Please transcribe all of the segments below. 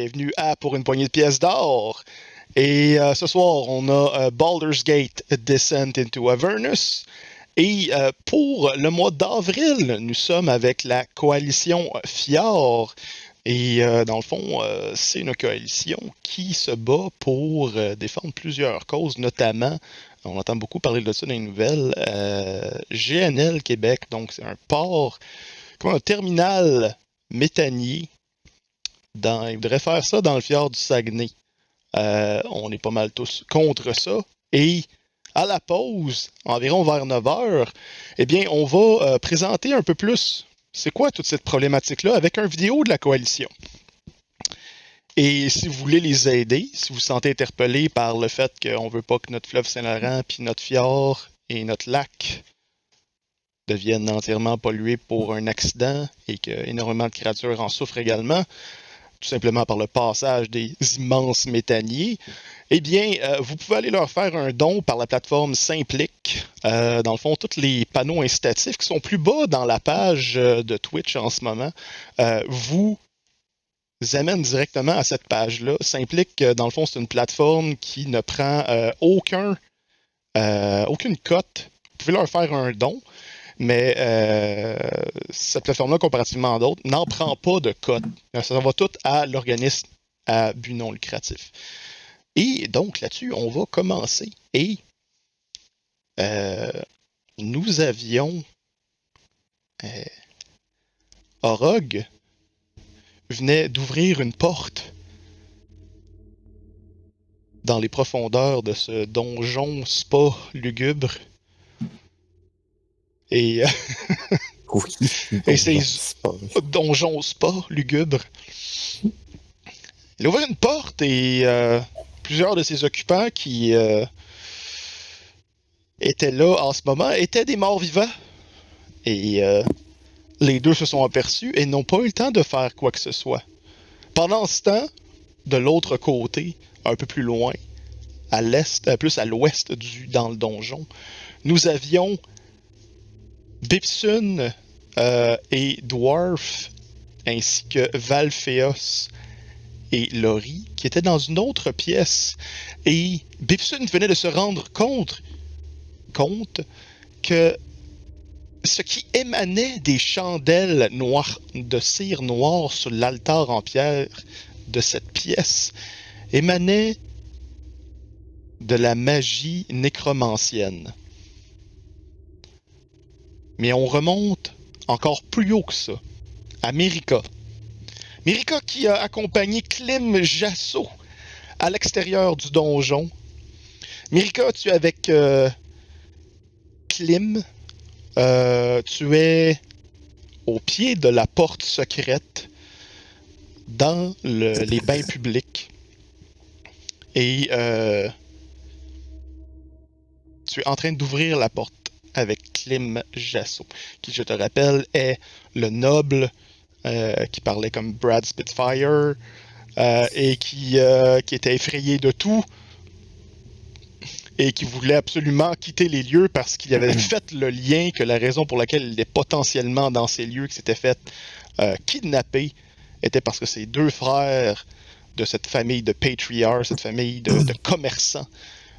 bienvenue à Pour une poignée de pièces d'or. Et ce soir, on a Baldur's Gate Descent into Avernus. Et pour le mois d'avril, nous sommes avec la coalition Fjord. Et dans le fond, c'est une coalition qui se bat pour défendre plusieurs causes, notamment, on entend beaucoup parler de ça dans les nouvelles, GNL Québec, donc c'est un port, comme un terminal méthanier. Il voudrait faire ça dans le fjord du Saguenay. On est pas mal tous contre ça. Et à la pause, environ vers 9 heures, eh bien, on va présenter un peu plus c'est quoi toute cette problématique-là avec une vidéo de la coalition. Et si vous voulez les aider, si vous vous sentez interpellé par le fait qu'on ne veut pas que notre fleuve Saint-Laurent, puis notre fjord et notre lac deviennent entièrement pollués pour un accident et qu'énormément de créatures en souffrent également, tout simplement par le passage des immenses méthaniers, eh bien, vous pouvez aller leur faire un don par la plateforme Simplic. Dans le fond, tous les panneaux incitatifs qui sont plus bas dans la page de Twitch en ce moment, vous amènent directement à cette page-là. Simplic, dans le fond, c'est une plateforme qui ne prend aucune cote. Vous pouvez leur faire un don. Mais cette plateforme-là, comparativement à d'autres, n'en prend pas de cote. Ça va tout à l'organisme à but non lucratif. Et donc, là-dessus, on va commencer. Et nous avions Orog venait d'ouvrir une porte dans les profondeurs de ce donjon spa lugubre. Et, oui, et ces donjons spa lugubres. Il a ouvert une porte et plusieurs de ses occupants qui étaient là en ce moment étaient des morts vivants. Et les deux se sont aperçus et n'ont pas eu le temps de faire quoi que ce soit. Pendant ce temps, de l'autre côté, un peu plus loin, à l'est, plus à l'ouest dans le donjon, nous avions Bipsun et Dwarf, ainsi que Valphéos et Laurie, qui étaient dans une autre pièce. Et Bipsun venait de se rendre compte que ce qui émanait des chandelles noires, de cire noire sur l'altar en pierre de cette pièce, émanait de la magie nécromancienne. Mais on remonte encore plus haut que ça, à Mérika. Mérika qui a accompagné Klim Jasso à l'extérieur du donjon. Mérika, tu es avec Klim. Tu es au pied de la porte secrète dans les bains publics. Et tu es en train d'ouvrir la porte avec Klim Jasso, qui, je te rappelle, est le noble qui parlait comme Brad Spitfire et qui était effrayé de tout et qui voulait absolument quitter les lieux parce qu'il avait fait le lien que la raison pour laquelle il est potentiellement dans ces lieux, qui s'était fait kidnapper, était parce que ses deux frères de cette famille de patriarches, cette famille de commerçants,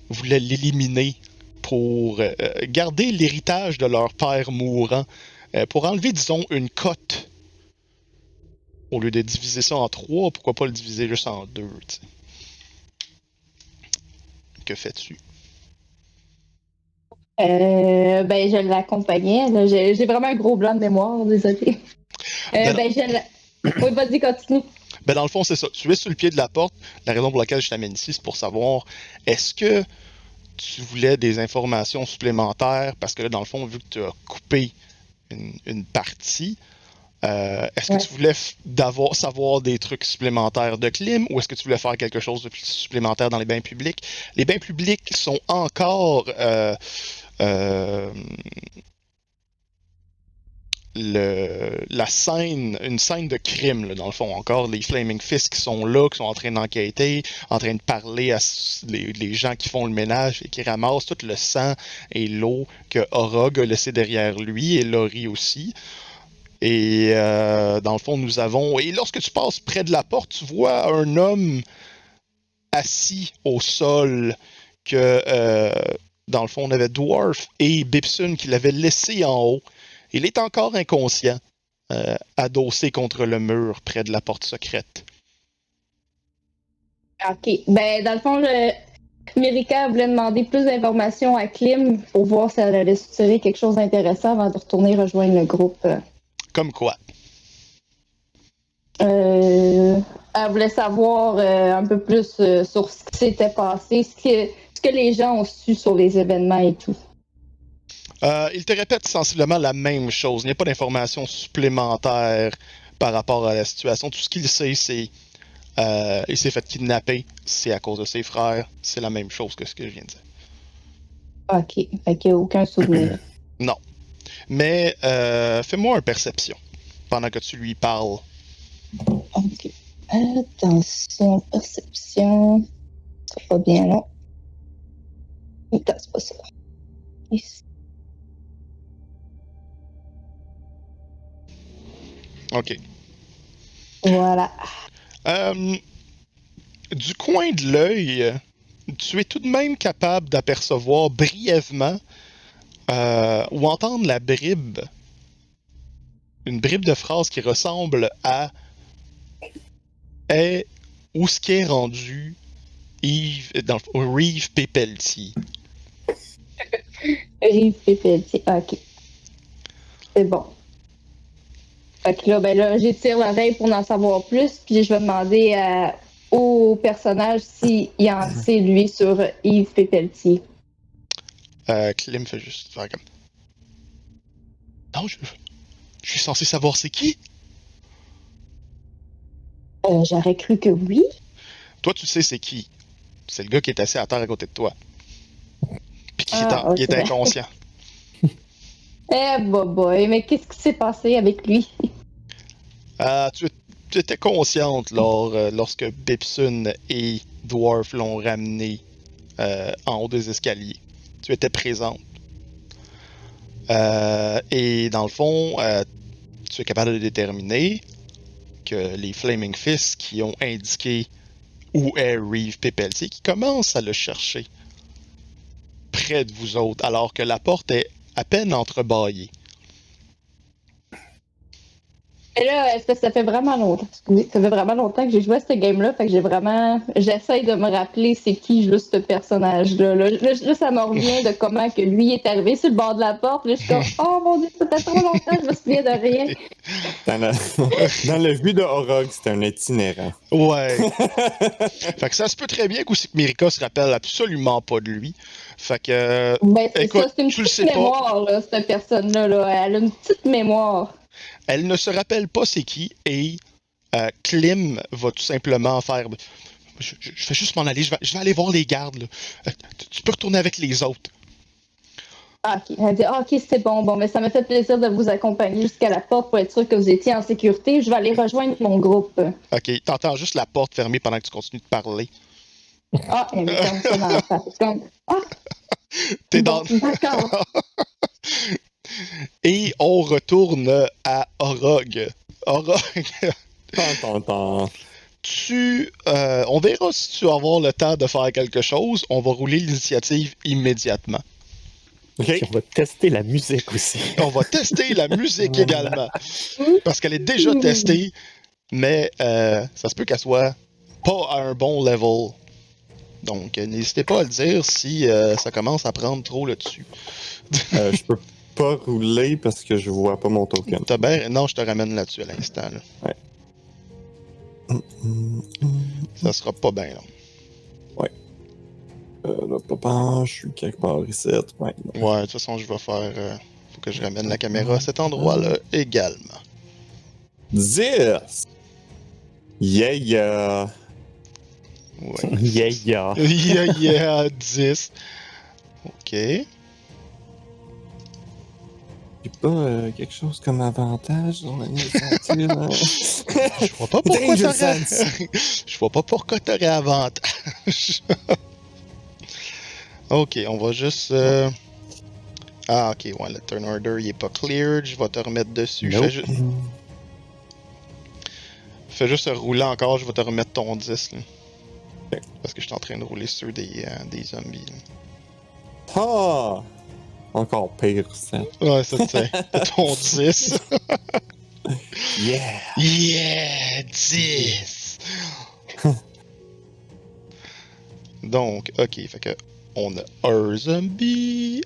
voulaient l'éliminer pour garder l'héritage de leur père mourant, pour enlever, disons, une cote. Au lieu de diviser ça en 3, pourquoi pas le diviser juste en 2, t'sais. Que fais-tu? Ben, je l'accompagnais. J'ai vraiment un gros blanc de mémoire, désolé. Oui, vas-y, continue. Ben dans le fond, c'est ça. Tu es sur le pied de la porte. La raison pour laquelle je t'amène ici, c'est pour savoir, est-ce que tu voulais des informations supplémentaires? Parce que là, dans le fond, vu que tu as coupé une partie, est-ce que tu voulais savoir des trucs supplémentaires de Klim ou est-ce que tu voulais faire quelque chose de plus supplémentaire dans les bains publics? Les bains publics sont encore une scène de crime, là, dans le fond. Encore les Flaming Fists qui sont là, qui sont en train d'enquêter, en train de parler à les gens qui font le ménage et qui ramassent tout le sang et l'eau que Orog a laissé derrière lui et Laurie aussi. Et dans le fond, nous avons... Et lorsque tu passes près de la porte, tu vois un homme assis au sol que, dans le fond, on avait Dwarf et Bibson qui l'avaient laissé en haut. Il est encore inconscient, adossé contre le mur près de la porte secrète. OK. Ben, dans le fond, Mirika voulait demander plus d'informations à Klim pour voir si elle allait suggérer quelque chose d'intéressant avant de retourner rejoindre le groupe. Comme quoi? Elle voulait savoir un peu plus sur ce qui s'était passé, ce que les gens ont su sur les événements et tout. Il te répète sensiblement la même chose. Il n'y a pas d'informations supplémentaires par rapport à la situation. Tout ce qu'il sait, c'est il s'est fait kidnapper. C'est à cause de ses frères. C'est la même chose que ce que je viens de dire. OK. Fait qu'il n'y a aucun souvenir. Non. Mais fais-moi une perception pendant que tu lui parles. OK. Attention, perception. C'est pas bien là. Attends, c'est pas ça. Ici. OK. Voilà. Du coin de l'œil, tu es tout de même capable d'apercevoir brièvement ou entendre la bribe. Une bribe de phrase qui ressemble à est où ce qui est rendu Yves, Reeve Pépeltier. Rive Pépeltier. OK. C'est bon. Fait que là, ben là, j'étire l'oreille pour en savoir plus, puis je vais demander au personnage s'il en sait, lui, sur Yves Pépeltier. Klim fait juste faire comme... Non, je suis censé savoir c'est qui. J'aurais cru que oui. Toi, tu sais c'est qui. C'est le gars qui est assis à terre à côté de toi. Puis qui OK. est inconscient. Boy, mais qu'est-ce qui s'est passé avec lui? Tu étais consciente lorsque Bibson et Dwarf l'ont ramené en haut des escaliers. Tu étais présente. Et dans le fond, tu es capable de déterminer que les Flaming Fists qui ont indiqué où est Reeve Pépeltier, qui commencent à le chercher près de vous autres, alors que la porte est à peine entrebâillée. Et là, est-ce que ça fait vraiment longtemps? Excusez, ça fait vraiment longtemps que j'ai joué à ce game-là, fait que j'essaye de me rappeler c'est qui juste ce personnage-là. Là, ça me revient de comment que lui est arrivé sur le bord de la porte. Là, je suis comme, oh mon Dieu, ça fait trop longtemps, je me souviens de rien. Dans le vue de Orog, c'est un itinérant. Ouais. Fait que ça se peut très bien que Mirika se rappelle absolument pas de lui. Fait que, Ben, c'est écoute, ça, c'est une tu le petite sais pas. mémoire, là, cette personne-là. Là. Elle a une petite mémoire. Elle ne se rappelle pas c'est qui et Klim va tout simplement faire. Je vais juste m'en aller, je vais aller voir les gardes. Là. Tu peux retourner avec les autres. Ah, OK. Elle dit, ah, OK, c'est bon. Bon, mais ça m'a fait plaisir de vous accompagner jusqu'à la porte pour être sûr que vous étiez en sécurité. Je vais aller rejoindre mon groupe. Ok, t'entends juste la porte fermée pendant que tu continues de parler. Ah, elle me ferme ça dans la face. Comme, ah, T'es bon, dans. d'accord. Et on retourne à Orog. Orog, on verra si tu vas avoir le temps de faire quelque chose. On va rouler l'initiative immédiatement. Okay. On va tester la musique aussi. On va tester la musique également. Parce qu'elle est déjà testée, mais ça se peut qu'elle soit pas à un bon level. Donc, n'hésitez pas à le dire si ça commence à prendre trop le dessus. Je peux pas rouler parce que je vois pas mon token. Non, je te ramène là-dessus à l'instant. Là. Ouais. Ça sera pas bien long. Ouais. Là, papa, je suis quelque part ici. Ouais, de toute façon, je vais faire... faut que je ramène la caméra à cet endroit-là également. 10! Yeah! Ouais. Yeah. Yeah, 10. Ok. J'ai pas quelque chose comme avantage dans l'initiative. Hein? Je vois pas pourquoi t'aurais... Je vois pas pourquoi t'aurais avantage. Ok, on va juste... Ah, ok, ouais, le turn order, il est pas cleared. Je vais te remettre dessus. Nope. Fais juste rouler encore, je vais te remettre ton 10. Là. Ok. Parce que je suis en train de rouler sur des zombies. Là. Ah! Encore pire, ça. Ouais, ça, tu sais. T'as ton 10. Yeah! Yeah! 10! Donc, ok, fait que on a un zombie,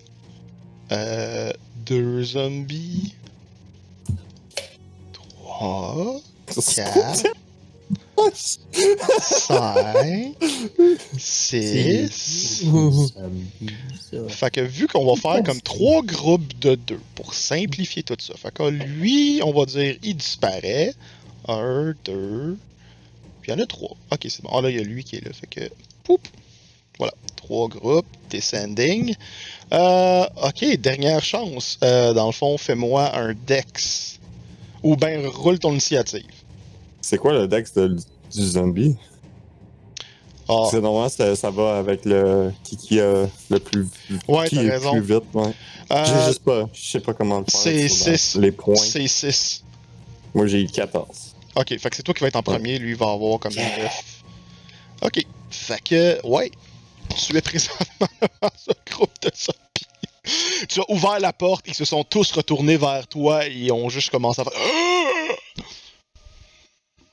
deux zombies, 3, 4, 5, 6. Fait que vu qu'on va faire comme 3 groupes de 2 pour simplifier tout ça. Fait que lui, on va dire, il disparaît. 1, 2. Puis il y en a 3. Ok, c'est bon. Ah là, il y a lui qui est là. Fait que. Poup! Voilà. 3 groupes. Descending. Ok, dernière chance. Dans le fond, fais-moi un Dex. Ou ben, roule ton initiative. C'est quoi le dex du zombie? Ah, C'est normalement ça va avec le qui a le plus Ouais, qui t'as est raison. plus vite, ouais. J'ai euh, juste pas, je sais pas comment le faire. c'est sur la- 6. Les points. C'est 6. Moi j'ai eu 14. Ok, fait que c'est toi qui vas être en premier, lui il va avoir comme Yeah. 9. Ok, fait que, ouais, tu es présentement dans ce groupe de zombies. Tu as ouvert la porte, ils se sont tous retournés vers toi et ont juste commencé à faire.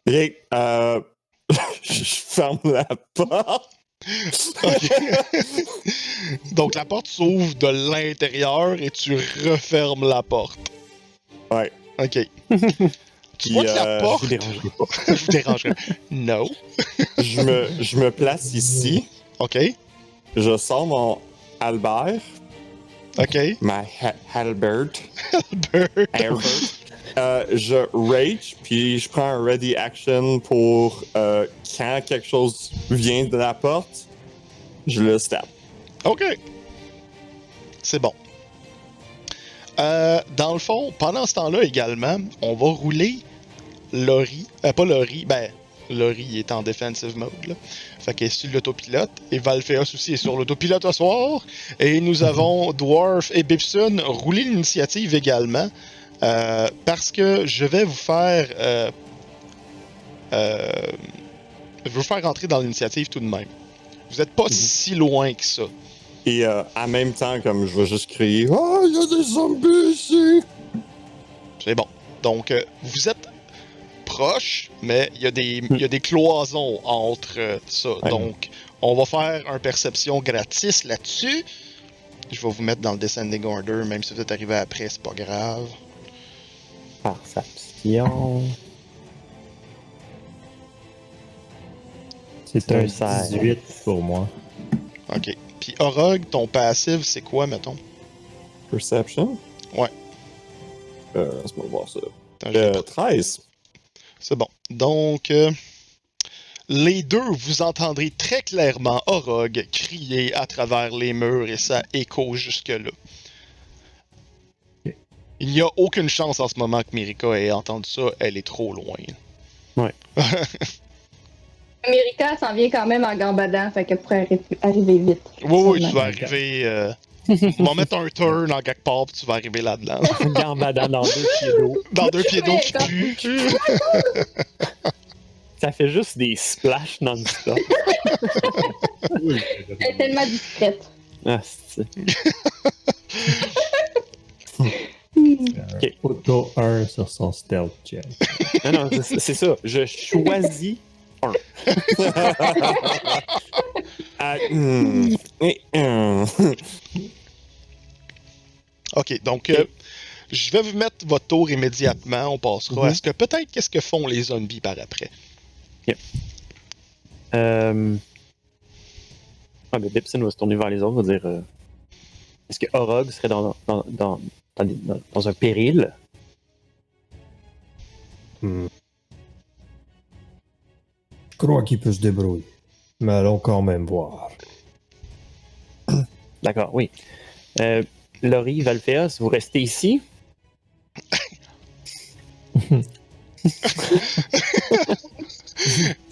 Et je ferme la porte. Ok. Donc la porte s'ouvre de l'intérieur et tu refermes la porte. Ouais. Ok. Tu Puis, vois que la Je porte. vous dérangerai pas. Je vous dérangerai. No. je me place ici. Ok. Je sors mon Albert, Ok. ma Albert. Bird. Je rage, puis je prends un ready action pour quand quelque chose vient de la porte, je le stab. Ok. C'est bon. Dans le fond, pendant ce temps-là également, on va rouler Laurie. Pas Laurie, ben, Laurie est en defensive mode, là. Fait qu'elle est sur l'autopilote. Et Valfeos aussi est sur l'autopilote ce soir. Et nous avons Dwarf et Bibson rouler l'initiative également. Parce que je vais vous faire. Je vais vous faire rentrer dans l'initiative tout de même. Vous n'êtes pas si loin que ça. Et en même temps, comme je vais juste crier, oh, il y a des zombies ici! C'est bon. Donc, vous êtes proche, mais il y a des cloisons entre ça. Ouais. Donc, on va faire un perception gratis là-dessus. Je vais vous mettre dans le descending order, même si vous êtes arrivé après, c'est pas grave. Perception. C'est un 16. 18 pour moi. Ok. Puis, Orog, ton passif, c'est quoi, mettons? Perception? Ouais. Laisse-moi voir ça. Attends, je vais pas- 13. C'est bon. Donc, les deux, vous entendrez très clairement Orog crier à travers les murs et ça écho jusque-là. Ok. Il n'y a aucune chance en ce moment que Mirika ait entendu ça, elle est trop loin. Ouais. America s'en vient quand même en gambadant, fait qu'elle pourrait arriver vite. Oui, tu Sûrement. vas arriver. On va mettre un turn en quelque part, puis tu vas arriver là-dedans. Gambadant dans 2 pieds d'eau. Dans 2 pieds d'eau qui Mais puent. Ça fait juste des splashs non-stop. Elle est tellement discrète. Ah, c'est... Auto 1 sur son stealth check. Non, c'est ça. Je choisis un. Ok, donc je vais vous mettre votre tour immédiatement. On passera à ce que peut-être qu'est-ce que font les zombies par après. Ah, mais Bibson va se tourner vers les autres, va dire est-ce que Orog serait dans un péril? Je crois qu'il peut se débrouiller. Mais allons quand même voir. D'accord, oui. Laurie, Valfeos, vous restez ici?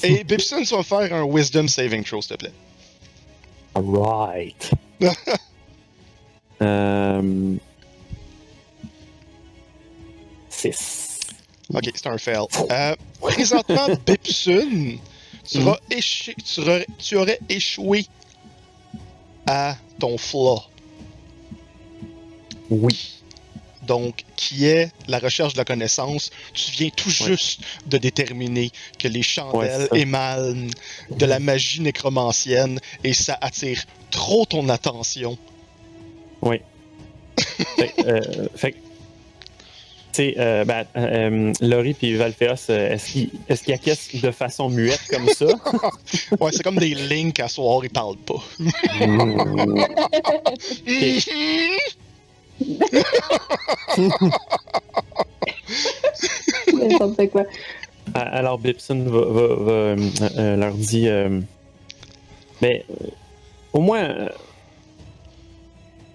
Et Bibson, tu vas faire un Wisdom Saving Throw, s'il te plaît. Alright. 6. Ok, c'est un fail. Présentement, Bipsun, tu aurais échoué à ton flaw. Oui. Donc, qui est la recherche de la connaissance. Tu viens tout juste de déterminer que les chandelles ça. émanent de la magie nécromancienne et ça attire trop ton attention. Oui. Fait que, tu sais, Laurie puis Valfeos, est-ce qu'ils acquiescent de façon muette comme ça? Ouais, c'est comme des links à soir, ils parlent pas. N'importe quoi. Alors, Bipson va leur dire mais au moins,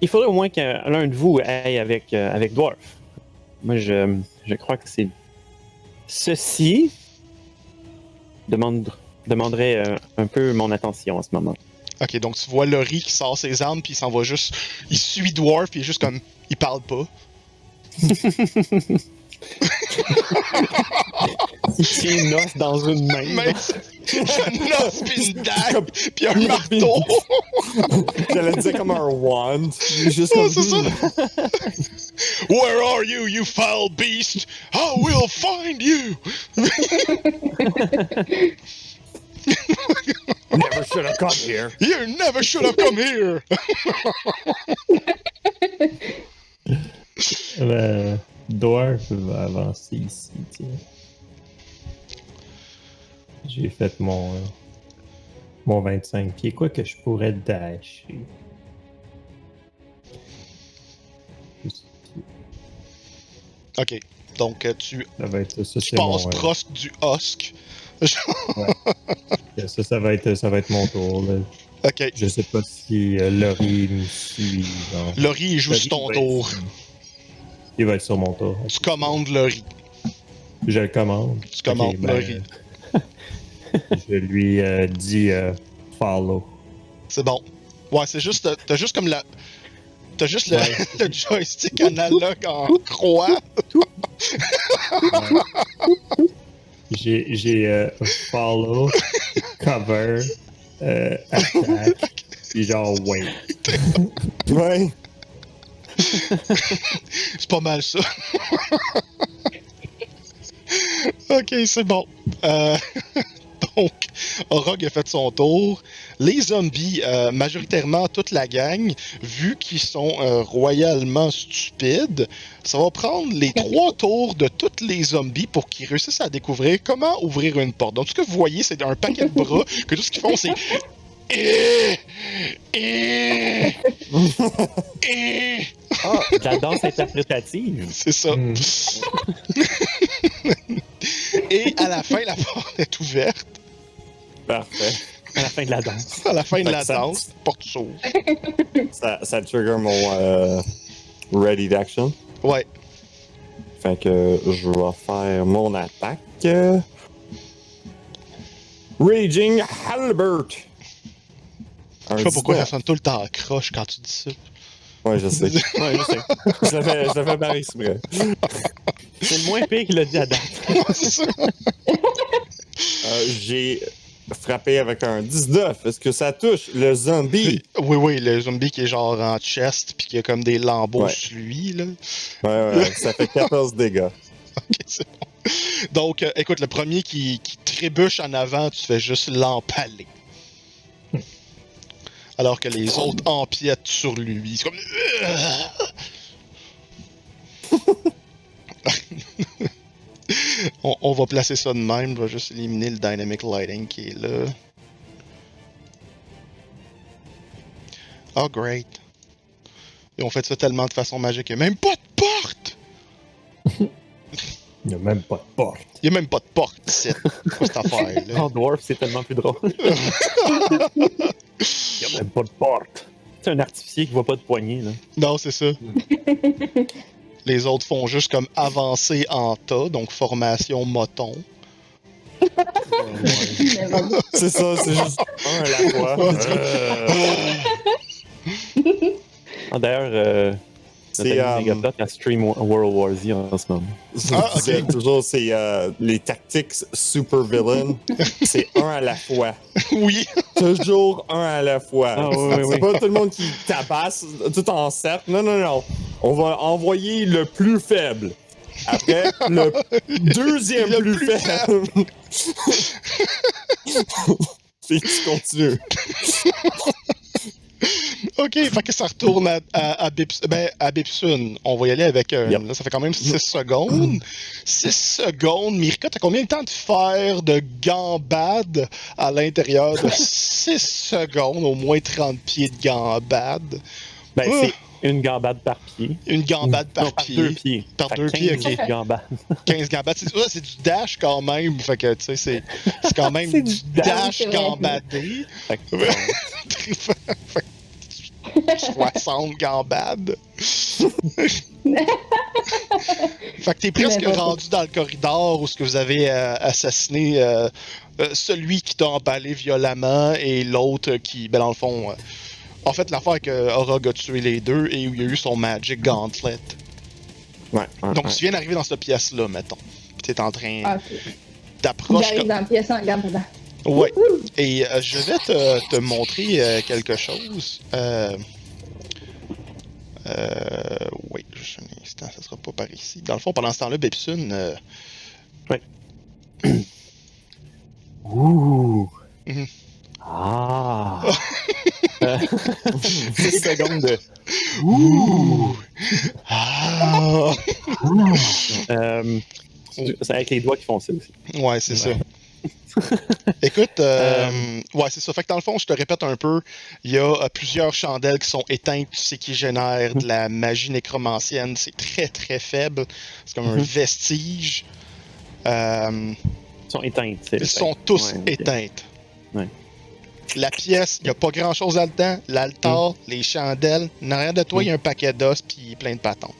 il faudrait au moins que l'un de vous aille avec Dwarf. Moi, je crois que c'est ceci demanderait un peu mon attention en ce moment. Ok, donc tu vois Laurie qui sort ses armes, puis il s'en va juste. Il suit Dwarf, puis il est juste comme. Il parle pas. Il tient une os dans une main. Mais une os, puis une dague, puis un marteau. J'allais dire comme un wand. Juste Ouais, comme... c'est ça. Where are you, you foul beast? I will find you. Never should have come here. You never should have come here. Dwarf va avancer ici, tiens. J'ai fait mon 25 pieds. Quoi que je pourrais dasher. Ok, donc tu Ça va être ça, c'est passes mon. proche du husk. Ça va être mon tour. Là. Ok, Je sais pas si Laurie me suit. Non. Laurie, il joue sur ton tour. Il va être sur mon tour. Tu commandes Laurie. Je le commande. Tu commandes Laurie. Je lui dis follow. C'est bon. Ouais, c'est juste. T'as juste comme la. T'as juste le, Ouais. le joystick analogue en croix. J'ai follow, cover, attack, puis genre wait. Ouais. C'est pas mal ça. Ok, c'est bon. Donc, Orog a fait son tour. Les zombies, majoritairement toute la gang, vu qu'ils sont royalement stupides, ça va prendre les 3 tours de tous les zombies pour qu'ils réussissent à découvrir comment ouvrir une porte. Donc, ce que vous voyez, c'est un paquet de bras que tout ce qu'ils font, c'est... Ah, la danse interprétative. C'est ça. Hmm. Et à la fin, la porte est ouverte. Parfait. À la fin de la danse. À la fin de Fait la que ça- danse, porte s'ouvre. Ça trigger mon ready d'action. Ouais. Fait que je vais faire mon attaque. Raging Halbert. Je sais pas pourquoi ça sonne tout le temps croche quand tu dis ça. Ouais, je sais. Ouais, je sais. Je l'avais par exprès. C'est le moins pire qu'il a dit à date. C'est ça. J'ai frappé avec un 19. Est-ce que ça touche le zombie? Oui, le zombie qui est genre en chest puis qui a comme des lambeaux Ouais. sur lui, là. Ouais, ça fait 14 dégâts. Ok, c'est bon. Donc, écoute, le premier qui trébuche en avant, tu fais juste l'empaler. Alors que les autres empiètent sur lui. C'est comme... on va placer ça de même. Je vais juste éliminer le Dynamic Lighting qui est là. Oh, great. Ils ont fait ça tellement de façon magique. Il n'y a même pas de porte! Il n'y a même pas de porte. Il n'y a même pas de porte ici. Quoi cette affaire-là? En Dwarf, c'est tellement plus drôle. Il n'y a même pas de porte. C'est un artificier qui voit pas de poignée, là. Non, c'est ça. Les autres font juste comme avancer en tas, donc formation moton. C'est ça, c'est juste un à la fois. Ah, d'ailleurs, C'est Megapod à Stream World War Z en ce moment. Ah, ok. c'est toujours c'est les tactiques super villain. C'est un à la fois. Oui. Toujours un à la fois. Ah, oui, oui, C'est oui. pas tout le monde qui tabasse tout en cercle. Non, non, non. On va envoyer le plus faible. Après, le deuxième Le plus, plus faible. Puis tu continues. OK, fait que ça retourne à Bipsun. On va y aller avec Yep. là, ça fait quand même 6 secondes. 6 secondes. Mirka, t'as combien de temps de faire de gambade à l'intérieur de 6 secondes? Au moins 30 pieds de gambade. Ben, Ah. c'est une gambade par pied. Une gambade Non, par par pied. 2 pieds. Par Fait 2 pieds, 15 ok. gambades. 15 gambades. C'est du dash quand même. Fait que, tu sais, c'est quand même C'est du du dash, dash c'est vrai. gambadé. Fait que, Ouais. Fait que 60 gambades. Fait que t'es presque N'importe. rendu dans le corridor où ce que vous avez assassiné celui qui t'a emballé violemment et l'autre qui, ben dans le fond, en fait l'affaire que Orog a tué les deux et où il y a eu son Magic Gauntlet. Ouais. Donc tu viens d'arriver dans cette pièce-là, mettons. Puis t'es en train Ah, ok. d'approcher. J'arrive dans la pièce en gambadant. Ouais. Et je vais te montrer quelque chose. Oui, juste un instant, ça sera pas par ici. Dans le fond, pendant ce temps-là, Bepsun, Ouh! Mhm. Ah! 6 secondes de. Ah! C'est avec les doigts qui font ça aussi. Ouais, c'est ça. Écoute, ouais, c'est ça. Fait que dans le fond, je te répète un peu, il y a plusieurs chandelles qui sont éteintes, tu sais, qui génèrent de la magie nécromancienne. C'est très, très faible. C'est comme un vestige. Ils sont éteintes. Ils sont tous Ouais, ok. éteintes. Ouais. La pièce, il n'y a pas grand-chose là-dedans. L'altar, les chandelles. En arrière de toi, il y a un paquet d'os puis plein de patons.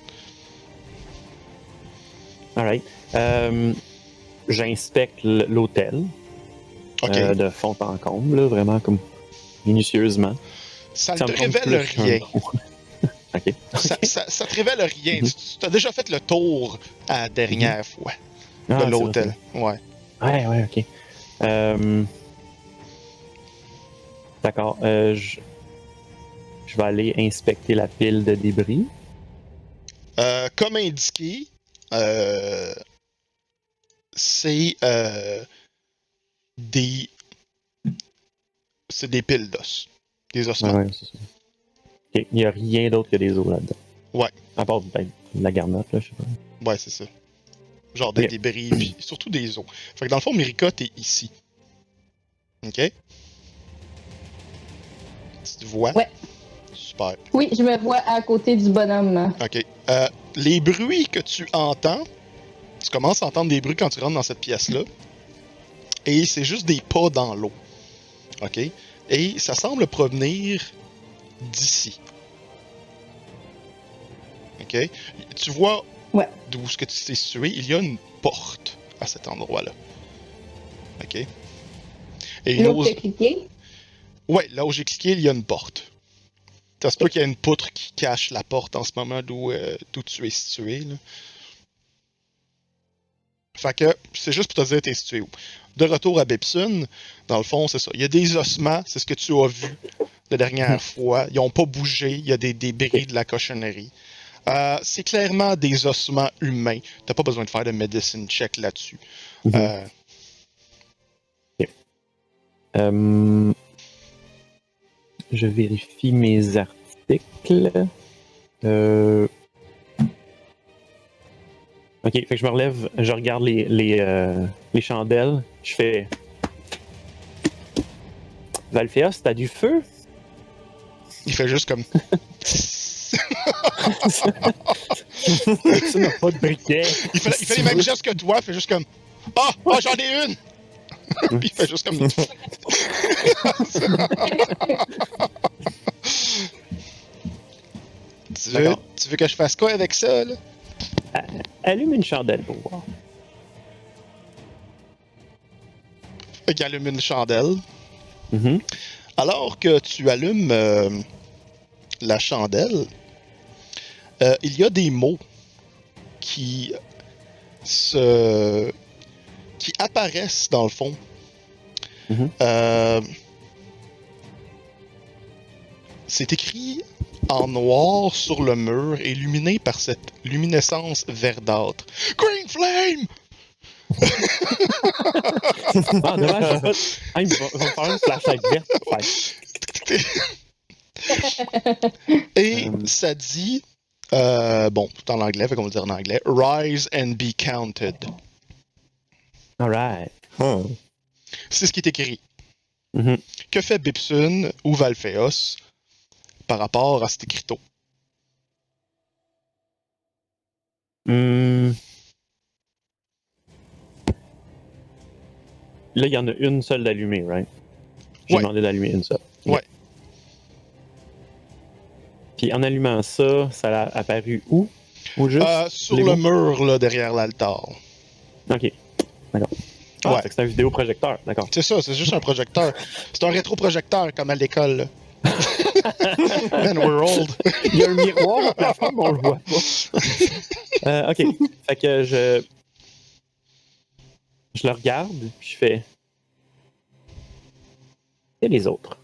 Alright. J'inspecte l'hôtel OK. de fond en comble, là, vraiment comme minutieusement. Ça ne Ça te me semble révèle plus rien. Ok. Ça te révèle rien. Tu as déjà fait le tour à la dernière fois Ah, de c'est l'hôtel. Ouais. vrai. Ouais, ok. D'accord. Je vais aller inspecter la pile de débris. Comme indiqué, c'est des piles d'os. Des ossements. Ouais, c'est ça. Ok. Il n'y a rien d'autre que des os là-dedans. Ouais. À part ben, de la garnotte, là, je sais pas. Ouais, c'est ça. Genre des Ok. débris, puis surtout des os. Fait que dans le fond, Mirika, t'es ici. OK? Tu te vois? Ouais. Super. Oui, je me vois à côté du bonhomme. OK. Les bruits que tu entends, tu commences à entendre des bruits quand tu rentres dans cette pièce-là. Et c'est juste des pas dans l'eau. OK? Et ça semble provenir d'ici. OK? Tu vois Ouais. d'où ce que tu t'es situé, il y a une porte à cet endroit-là. OK? Et une L'autre autre... qui a cliqué. Ouais, là où j'ai cliqué, il y a une porte. Ça se peut qu'il y ait une poutre qui cache la porte en ce moment d'où tu es situé. Là. Fait que c'est juste pour te dire t'es situé où. De retour à Bepsun, dans le fond, c'est ça. Il y a des ossements, c'est ce que tu as vu la dernière fois. Ils n'ont pas bougé, il y a des débris de la cochonnerie. C'est clairement des ossements humains. T'as pas besoin de faire de medicine check là-dessus. Mhm. Je vérifie mes articles. Ok, fait que je me relève, je regarde les chandelles, je fais. Valphéos, t'as du feu? Il fait juste comme... Ça n'a pas de briquet. Il fait les mêmes gestes que toi, il fait juste comme... Ah! Ah, j'en ai une! Puis il fait juste comme... tu veux que je fasse quoi avec ça, là? Allume une chandelle pour voir. Fait qu'il allume une chandelle. Mhm. Alors que tu allumes la chandelle, il y a des mots qui se... qui apparaissent dans le fond. Mhm. C'est écrit en noir sur le mur, illuminé par cette luminescence verdâtre. Green Flame! Ah, dommage, j'ai pas. Ah, il va me faire une flashlight verte. Et ça dit, bon, tout en anglais, fait qu'on va le dire en anglais, Rise and be counted. Alright. C'est ce qui est écrit. Mhm. Que fait Bipsun ou Valfeos par rapport à cet écriteau? Hmm. Là, il y en a une seule d'allumée, right? J'ai Ouais. demandé d'allumer une seule. Ouais. Puis en allumant ça, ça a apparu où? Au juste? Sur Les le mots? mur, là, derrière l'altar. Ok. D'accord. Ah, Ouais. fait que c'est un vidéoprojecteur. D'accord. C'est ça, c'est juste un projecteur. C'est un rétroprojecteur, comme à l'école. Là. Man, we're old. Il y a un miroir au plafond, mais on le voit pas. Ok. Fait que je le regarde, puis je fais. Et les autres?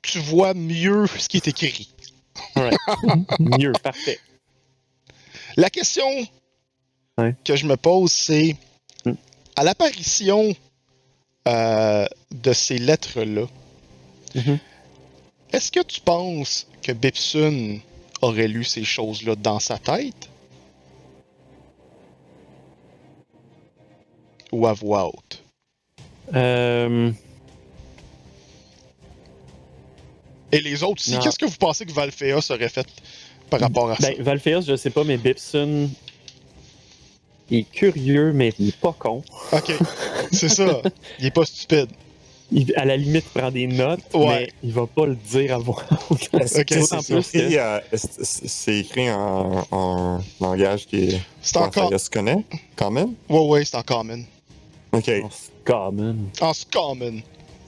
Tu vois mieux ce qui est écrit. Alright. Mieux, parfait. La question que je me pose, c'est à l'apparition de ces lettres-là, est-ce que tu penses que Bipsun aurait lu ces choses-là dans sa tête? Ou à voix haute? Et les autres aussi, Non. qu'est-ce que vous pensez que Valfeos aurait fait par rapport à ça? Ben, Valfeos, je sais pas, mais Bipsun il est curieux, mais il est pas con. Ok, c'est ça. Il est pas stupide. À la limite, il prend des notes, Ouais. mais il va pas le dire à voix haute. Est-ce que D'autant c'est écrit, c'est écrit en langage qui C'est encore. se connaît, quand même? Ouais, c'est en common. Ok. Oh, c'est common. En common.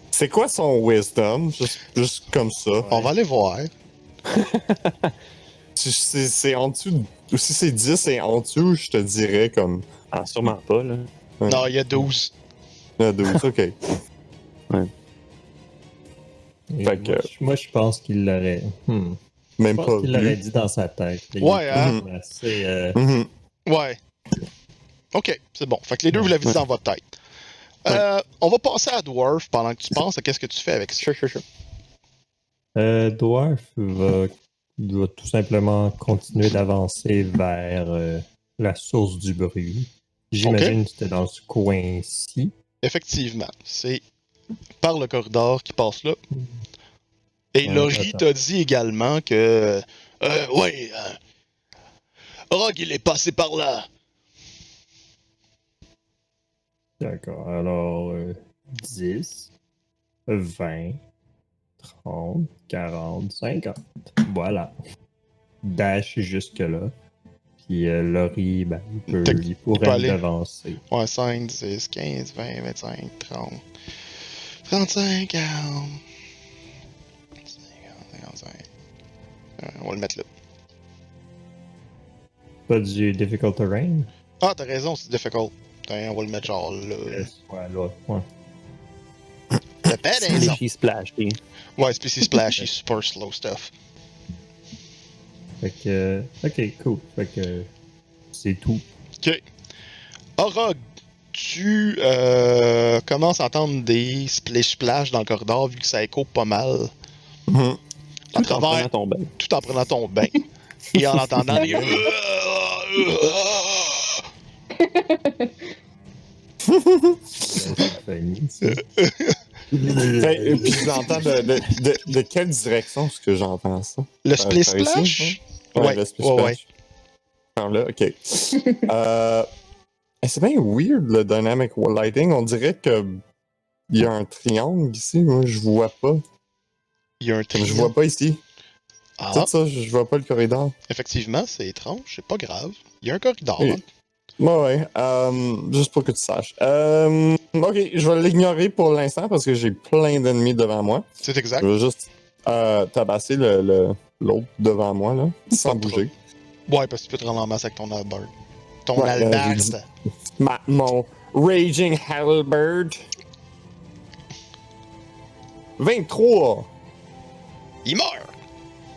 C'est quoi son wisdom? Juste comme ça. On va aller voir. Si c'est en dessous, ou si c'est 10 et en dessous, je te dirais comme Ah, sûrement pas, là. Ouais. Non, il y a 12. 12, ok. Et Fait que- moi, je pense qu'il l'aurait. Je Même pense pas qu'il l'aurait vu. dit dans sa tête. Il Ouais, est hein? comme assez, Mhm. Ouais. Ok, c'est bon. Fait que les deux, vous l'avez dit dans votre tête. Ouais. On va passer à Dwarf pendant que tu penses à qu'est-ce que tu fais avec ça. Sure. Dwarf va tout simplement continuer d'avancer vers la source du bruit. J'imagine que c'était dans ce coin-ci. Effectivement, c'est par le corridor qui passe là. Et Ouais, Laurie attends. t'a dit également que... Rogue, il est passé par là. D'accord. Alors, 10, 20, 30, 40, 50. Voilà. Dash jusque-là. Puis Laurie, ben, il pourrait aller. l'avancer. Ouais, 5, 10, 15, 20, 25, 30, 35, 40, 55. On va le mettre là. Pas du difficult terrain? Ah, t'as raison, c'est difficult. On va le mettre genre là. Ouais, là. Ouais. T'as pas raison. Splashy, splashy. Ouais, Species Splashy, super slow stuff. Fait que. Ok, cool. Fait que. C'est tout. Ok. Orog, tu commences à entendre des splish-splash dans le corridor vu que ça écho pas mal. Mhm. À Tout en travers, prenant ton bain. tout en prenant ton bain. Et en entendant les. C'est funny, ça. Puis j'entends de quelle direction est-ce que j'entends ça? Le Par ici, splish-splash? le split splash. Par là, ok. C'est bien weird le dynamic lighting. On dirait que il y a un triangle ici. Moi, je vois pas. Il y a un Comme triangle. je vois pas ici. Ah, Tout ça, je vois pas le corridor. effectivement, c'est étrange, c'est pas grave. Il y a un corridor. Oui. Hein. Ouais. Juste pour que tu saches. Ok, je vais l'ignorer pour l'instant parce que j'ai plein d'ennemis devant moi. C'est exact. Je vais juste tabasser l'autre devant moi, là, sans Pas de bouger. Ouais, parce que tu peux te rendre en masse avec ton halberd. Ton Ouais, halberd. j'ai Mon Raging Halberd. 23 Il meurt!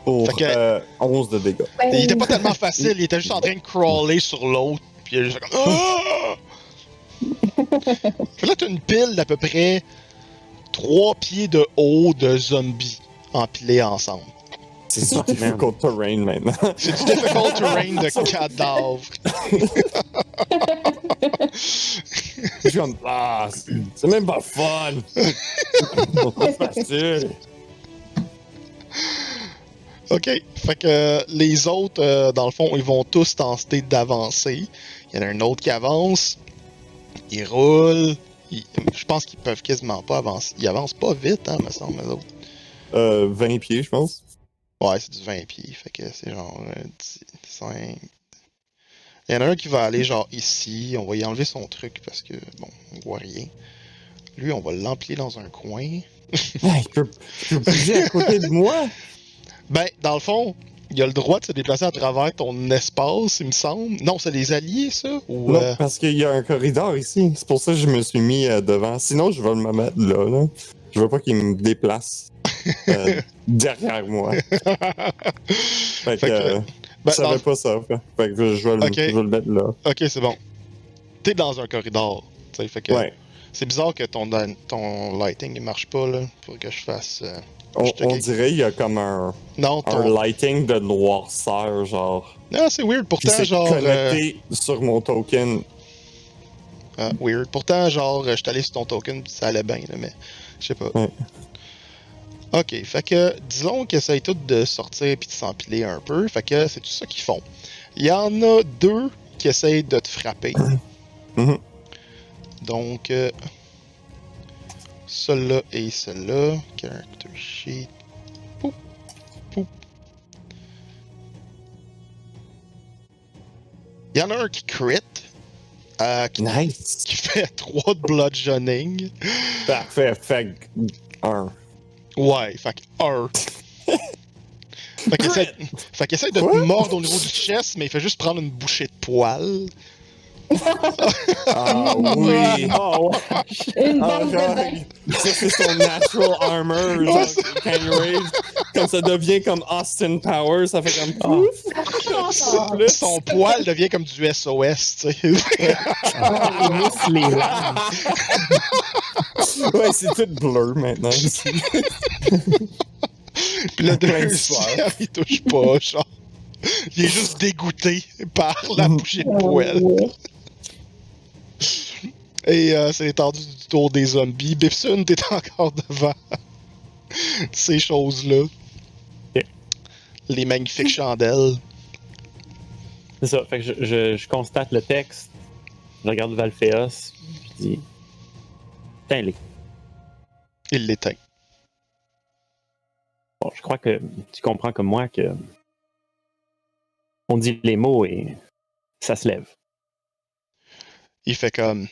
pour Fait que- 11 de dégâts. Il était pas tellement facile, il était juste en train de crawler sur l'autre, puis il a juste fait comme. Ah! Fait que là, t'as une pile d'à peu près 3 pieds de haut de zombies empilés ensemble. C'est du difficult terrain maintenant. C'est du difficult terrain de cadavres. Je suis comme, c'est même pas fun. C'est pas facile. Ok, fait que les autres, dans le fond, ils vont tous tenter d'avancer. Il y en a un autre qui avance. Il roule. Je pense qu'ils peuvent quasiment pas avancer. Ils avancent pas vite, hein, me semble, les autres. 20 pieds, je pense. Ouais, c'est du 20 pieds. Fait que c'est genre 5. Il y en a un qui va aller genre ici. On va y enlever son truc parce que, bon, on voit rien. Lui, on va l'empiler dans un coin. Il peut bouger à côté de moi. Ben, dans le fond, il a le droit de se déplacer à travers ton espace, il me semble. Non, c'est des alliés, ça? Ou, Non, parce qu'il y a un corridor ici. C'est pour ça que je me suis mis devant. Sinon, je vais me mettre là. Je veux pas qu'il me déplace derrière moi. Fait que, ben, je savais pas ça. Fait que je vais le mettre là. Ok, c'est bon. T'es dans un corridor. T'sais, fait que Ouais. c'est bizarre que ton lighting il marche pas, là. Faut que je fasse. On dirait qu'il y a comme un lighting de noirceur, genre. Ah, c'est weird. Puis Pourtant, c'est genre. connecté sur mon token. Weird. Pourtant, genre, je suis allé sur ton token pis ça allait bien, là, mais je sais pas. Ouais. Ok, fait que disons qu'ils essayent tous de sortir puis de s'empiler un peu. Fait que c'est tout ça qu'ils font. Il y en a 2 qui essayent de te frapper. Mhm. Donc, celui-là et celui-là. Character sheet. Poup, poup. Il y en a un qui crit. Nice. Qui fait 3 de bludgeoning. Parfait. Fait que 1. Ouais, fait que 1. Fait qu'il essaie de te mordre au niveau du chest, mais il fait juste prendre une bouchée de poil. Ah oui. Oh, Une bande de genre, bain. ça c'est son natural armor, genre, quand il rage, comme ça devient comme Austin Powers, ça fait comme pouf. Son poil devient comme du SOS, tu sais. il mousse les lames. Ouais, c'est tout bleu maintenant. Puis le Plein de deuxième, sueur. il touche pas, genre. Il est juste dégoûté par la bouchée de poêle. Et c'est l'étendue du tour des zombies. Bipsun, t'es encore devant ces choses-là. Ok. Les magnifiques chandelles. C'est ça, fait que je constate le texte, je regarde Valphéos, puis je dis Putain, Il l'éteint. bon, je crois que tu comprends comme moi que on dit les mots et ça se lève. Il fait comme.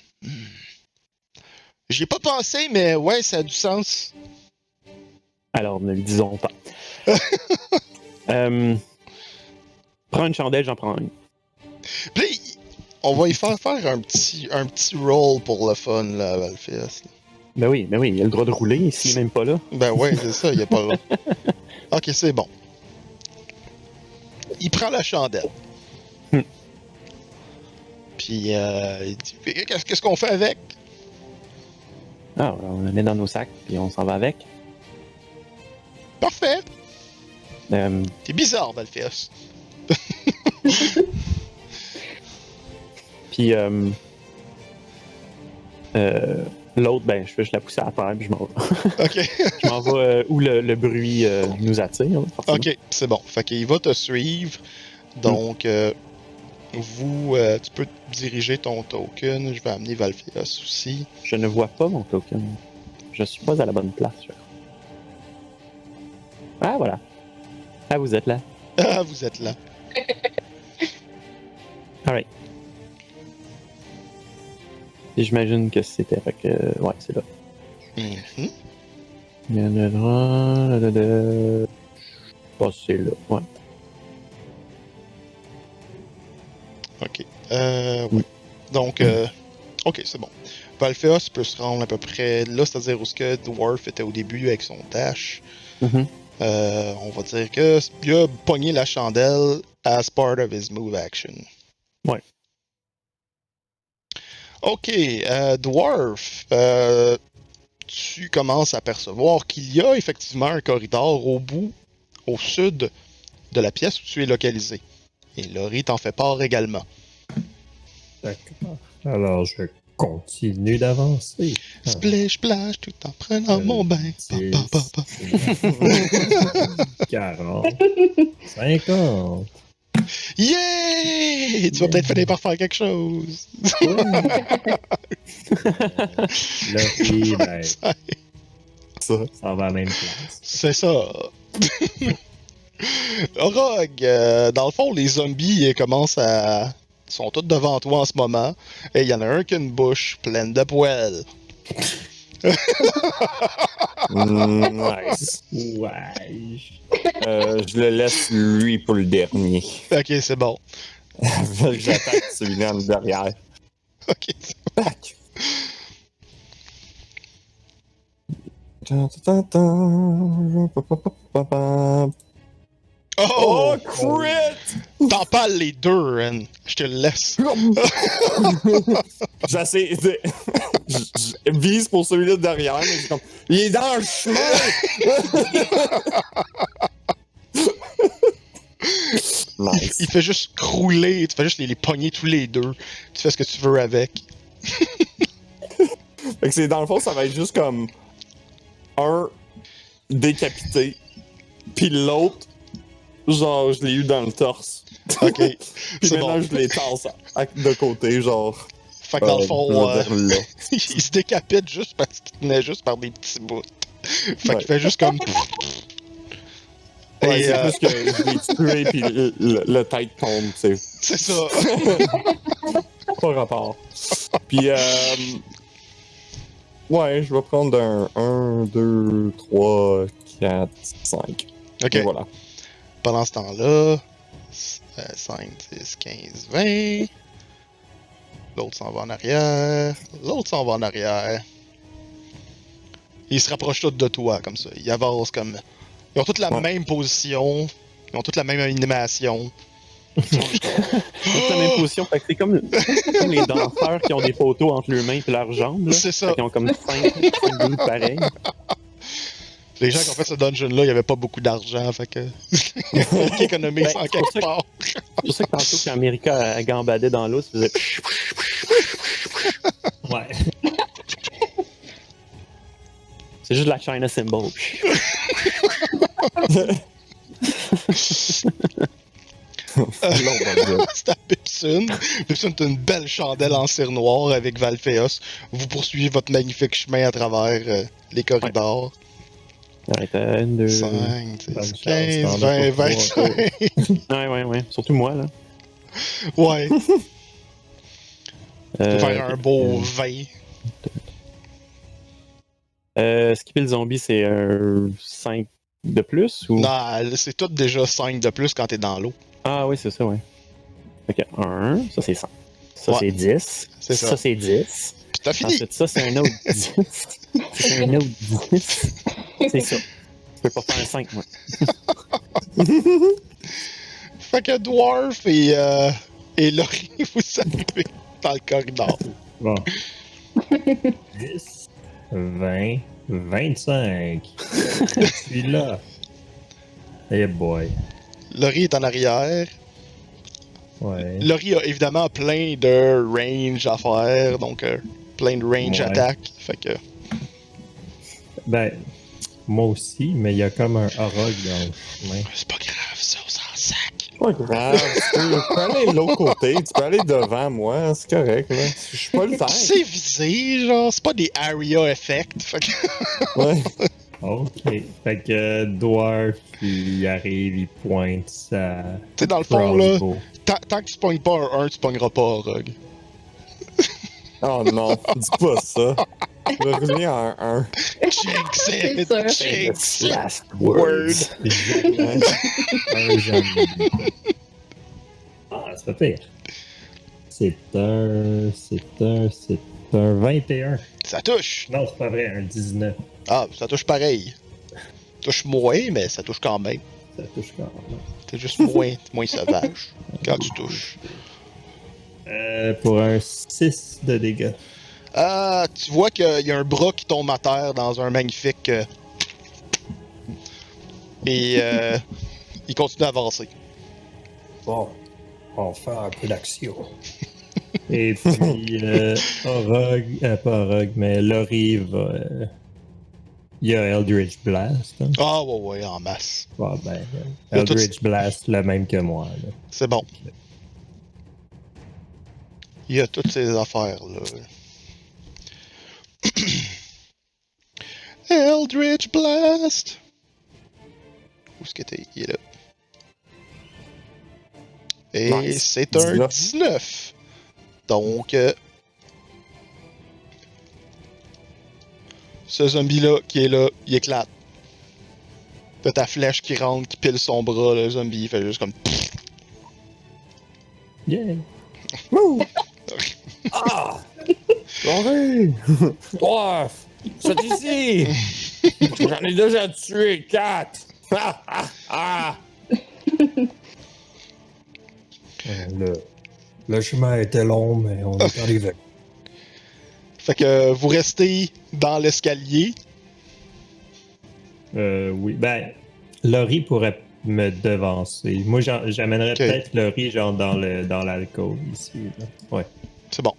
J'y ai pas pensé, mais ouais, ça a du sens. Alors, ne le disons pas. Prends une chandelle, j'en prends une. Puis là, on va y faire un petit roll pour le fun, là, à Valphéos. Ben oui, il a le droit de rouler, s'il est même pas là. Ben ouais, c'est ça, il est pas là. Ok, c'est bon. Il prend la chandelle. Puis il dit qu'est-ce qu'on fait avec? Ah, on la met dans nos sacs, puis on s'en va avec. Parfait. Euh, T'es bizarre, Valphéos. puis l'autre, ben, je fais juste la pousser à terre, puis je m'en vais. Ok. Je m'en vais où le bruit nous attire, forcément. Ok, c'est bon. Fait qu'il va te suivre. Donc, tu peux diriger ton token. Je vais amener Valphéos aussi. Je ne vois pas mon token. Je suis pas à la bonne place. Ah, voilà. Ah, vous êtes là. Ah, vous êtes là. Alright. Et j'imagine que c'était. Fait que, ouais, c'est là. Mhm. Il y en a de... passer là, ouais. Ok. Oui. Donc, ok, c'est bon. Valfeos peut se rendre à peu près là, c'est-à-dire où ce que Dwarf était au début avec son dash. Mhm. On va dire que il a pogné la chandelle as part of his move action. Ouais. Ok, Dwarf, tu commences à percevoir qu'il y a effectivement un corridor au bout, au sud de la pièce où tu es localisé. Et Laurie t'en fait part également. D'accord. Alors, je continue d'avancer. Splish splash tout en prenant mon bain. Pa, pa, pa, pa. 40. 50. Yeah! Tu vas peut-être finir par faire quelque chose. Laurie, ben, Ça. ça va à la même place. C'est ça. Rogue, dans le fond, les zombies commencent à... sont tous devant toi en ce moment. Et il y en a un qui a une bouche pleine de poêles. Nice. Ouais. Je le laisse lui pour le dernier. Ok, c'est bon. J'attaque celui-là en derrière. Ok. Back. Oh, Oh! crit! T'en parles les deux, Ren. Je te le laisse. J'essaie de... je vise pour celui-là de derrière, mais c'est comme... Il est dans le chemin! Nice. Il fait juste crouler. Tu fais juste les pogner tous les deux. Tu fais ce que tu veux avec. Fait que c'est dans le fond, ça va être juste comme... Un décapité, puis l'autre, genre, je l'ai eu dans le torse. Ok. Puis C'est maintenant, bon. je les tasse de côté, genre... Fait que dans le fond, vers là. il se décapite juste parce qu'il tenait juste par des petits bouts. Fait Ouais. qu'il fait juste comme... Ouais, Et, c'est plus que je l'ai tué, puis le tête tombe, c'est c'est ça. pas rapport. Puis, ouais, je vais prendre un 1, 2, 3, 4, 5. Ok. Et voilà. Pendant ce temps-là, 5, 10, 15, 20. L'autre s'en va en arrière. L'autre s'en va en arrière. Ils se rapprochent tous de toi, comme ça. Ils avancent comme... Ils ont toutes la Ouais. même position. Ils ont toutes la même animation. C'est la même position. Fait que c'est comme les danseurs qui ont des photos entre leurs mains et leurs jambes. Là. C'est ça. Fait qu'ils ont comme 5 bouts pareils. Les gens qui ont fait ce dungeon-là, il n'y avait pas beaucoup d'argent, fait que... Ils économisent Ben, en c'est pour quelque ça que- part. C'est pour ça que tantôt, quand America gambadait dans l'eau, ça faisait... Ouais. C'est juste la China symbol. Là, on va le dire. C'est à Pipsun. Pipsun, t'as une belle chandelle en cire noire avec Valfeos. Vous poursuivez votre magnifique chemin à travers les corridors. Ouais, 1, 2... 5, Bonne 10, chance, 15, t'en as 20, pas trop 25. Ouais. Surtout moi, là. Ouais, tu peux faire ok. un beau 20. Skipper le zombie, c'est un 5 de plus ou... Non, c'est tout déjà 5 de plus quand t'es dans l'eau. Ah oui, c'est ça, ouais. Fait que 1, ça c'est 5. Ça Ouais. c'est 10. C'est ça. Ça c'est 10. Puis t'as fini. Ensuite, ça c'est un autre 10. C'est un autre 10. C'est ça. Je peux pas faire un 5, moi. Fait que Dwarf et Laurie, vous arrivez dans le corridor. Bon. 10, 20, 25. Je suis là. Hey boy. Laurie est en arrière. Ouais. Laurie a évidemment plein de range à faire, donc plein de range Ouais. attack. Fait que... Ben, moi aussi, mais il y a comme un Orog dans le chemin. C'est pas grave, ça, on s'en sac. Pas grave, tu peux aller de l'autre côté, tu peux aller devant moi, c'est correct, là. Je suis pas le temps. C'est visé, genre, c'est pas des area effects. Fait que... Ouais. Ok. Fait que Dwarf, il arrive, il pointe sa Tu sais, dans le fond, là, crossbow. tant que tu pognes pas un 1, tu pogneras pas un Rogue. Oh non, dis pas ça. Je vais revenir en 1. Jinx it! C'est Jinx! Last Word. Un zombie. Ah, c'est pas pire. C'est un 21. Ça touche! Non, c'est pas vrai, un 19. Ah, ça touche pareil. Touche moins, mais ça touche quand même. Ça touche quand même. T'es juste moins sauvage quand tu touches. Pour un 6 de dégâts. Tu vois qu'il y a un bras qui tombe à terre dans un magnifique. Et il continue à avancer. Bon, on va faire un peu d'action. Et puis, Orog, pas Orog, mais Laurie va. Il y a Eldritch Blast. Hein. Ah, ouais, en masse. Ah, ben, Il y a tout- Eldritch Blast, le même que moi. Là. C'est bon. Il y a toutes ces affaires-là. Eldritch Blast! Où est-ce que t'es? Il est là. Et Nice. c'est un 19. 19. Donc, ce zombie-là qui est là, il éclate. T'as ta flèche qui rentre, qui pile son bras, le zombie, il fait juste comme... Yeah! Wouh! Ah! Laurie! Dwarf! C'est ici! J'en ai déjà tué 4! Ah! Ah! Ah! Le chemin était long, mais on est arrivé. Fait que vous restez dans l'escalier. Oui, ben, Laurie pourrait me devancer. Moi, j'amènerais peut-être Laurie genre dans l'alcôve ici. Là. Ouais. C'est bon.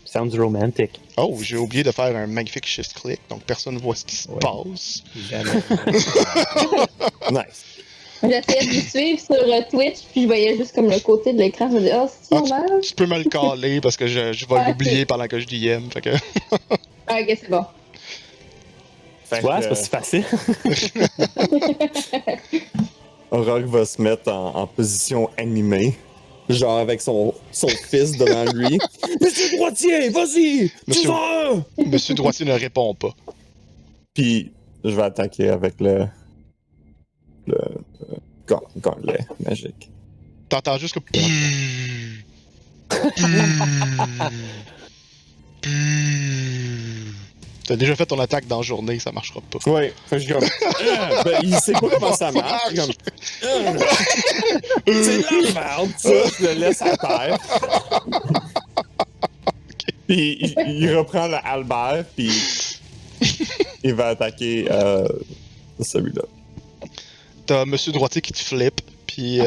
Sounds romantic. Oh, j'ai oublié de faire un magnifique shift-click, donc personne ne voit ce qui se Ouais. passe. Jamais. Nice. J'essayais de lui suivre sur Twitch, puis je voyais juste comme le côté de l'écran. Je me disais, oh, c'est Ah, normal. Tu peux me le caler parce que je vais Ah, l'oublier ok. pendant que je DM. Fait que... Ah, ok, c'est bon. Fait Tu vois, que, c'est pas si facile. Aurore va se mettre en position animée. Genre avec son fils devant lui. Monsieur Droitier, vas-y! Monsieur- Tu vas! Monsieur Droitier ne répond pas. Puis je vais attaquer avec le gauntlet magique. T'entends juste que... T'as déjà fait ton attaque dans la journée, ça marchera pas. Ouais, fait que je suis comme. Ben, il sait pas comment ça marche. Je suis comme. C'est de la merde, ça. Je le laisse à terre. Puis il reprend le halberd, puis il va attaquer celui-là. T'as Monsieur Droitier qui te flippe, puis...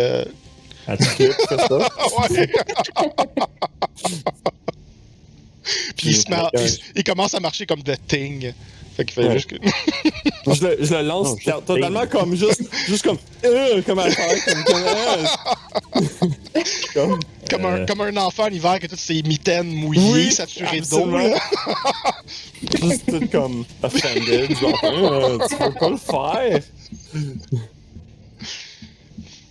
Attends. Fais ça. ouais. Puis il commence à marcher comme The Thing. Fait qu'il fait Ouais. juste que... Je le lance Non, totalement comme juste comme à faire, comme un enfant en hiver que toutes ses mitaines mouillées, Oui, saturées d'eau. absolument. Là. juste tout comme offended, genre tu peux pas le faire.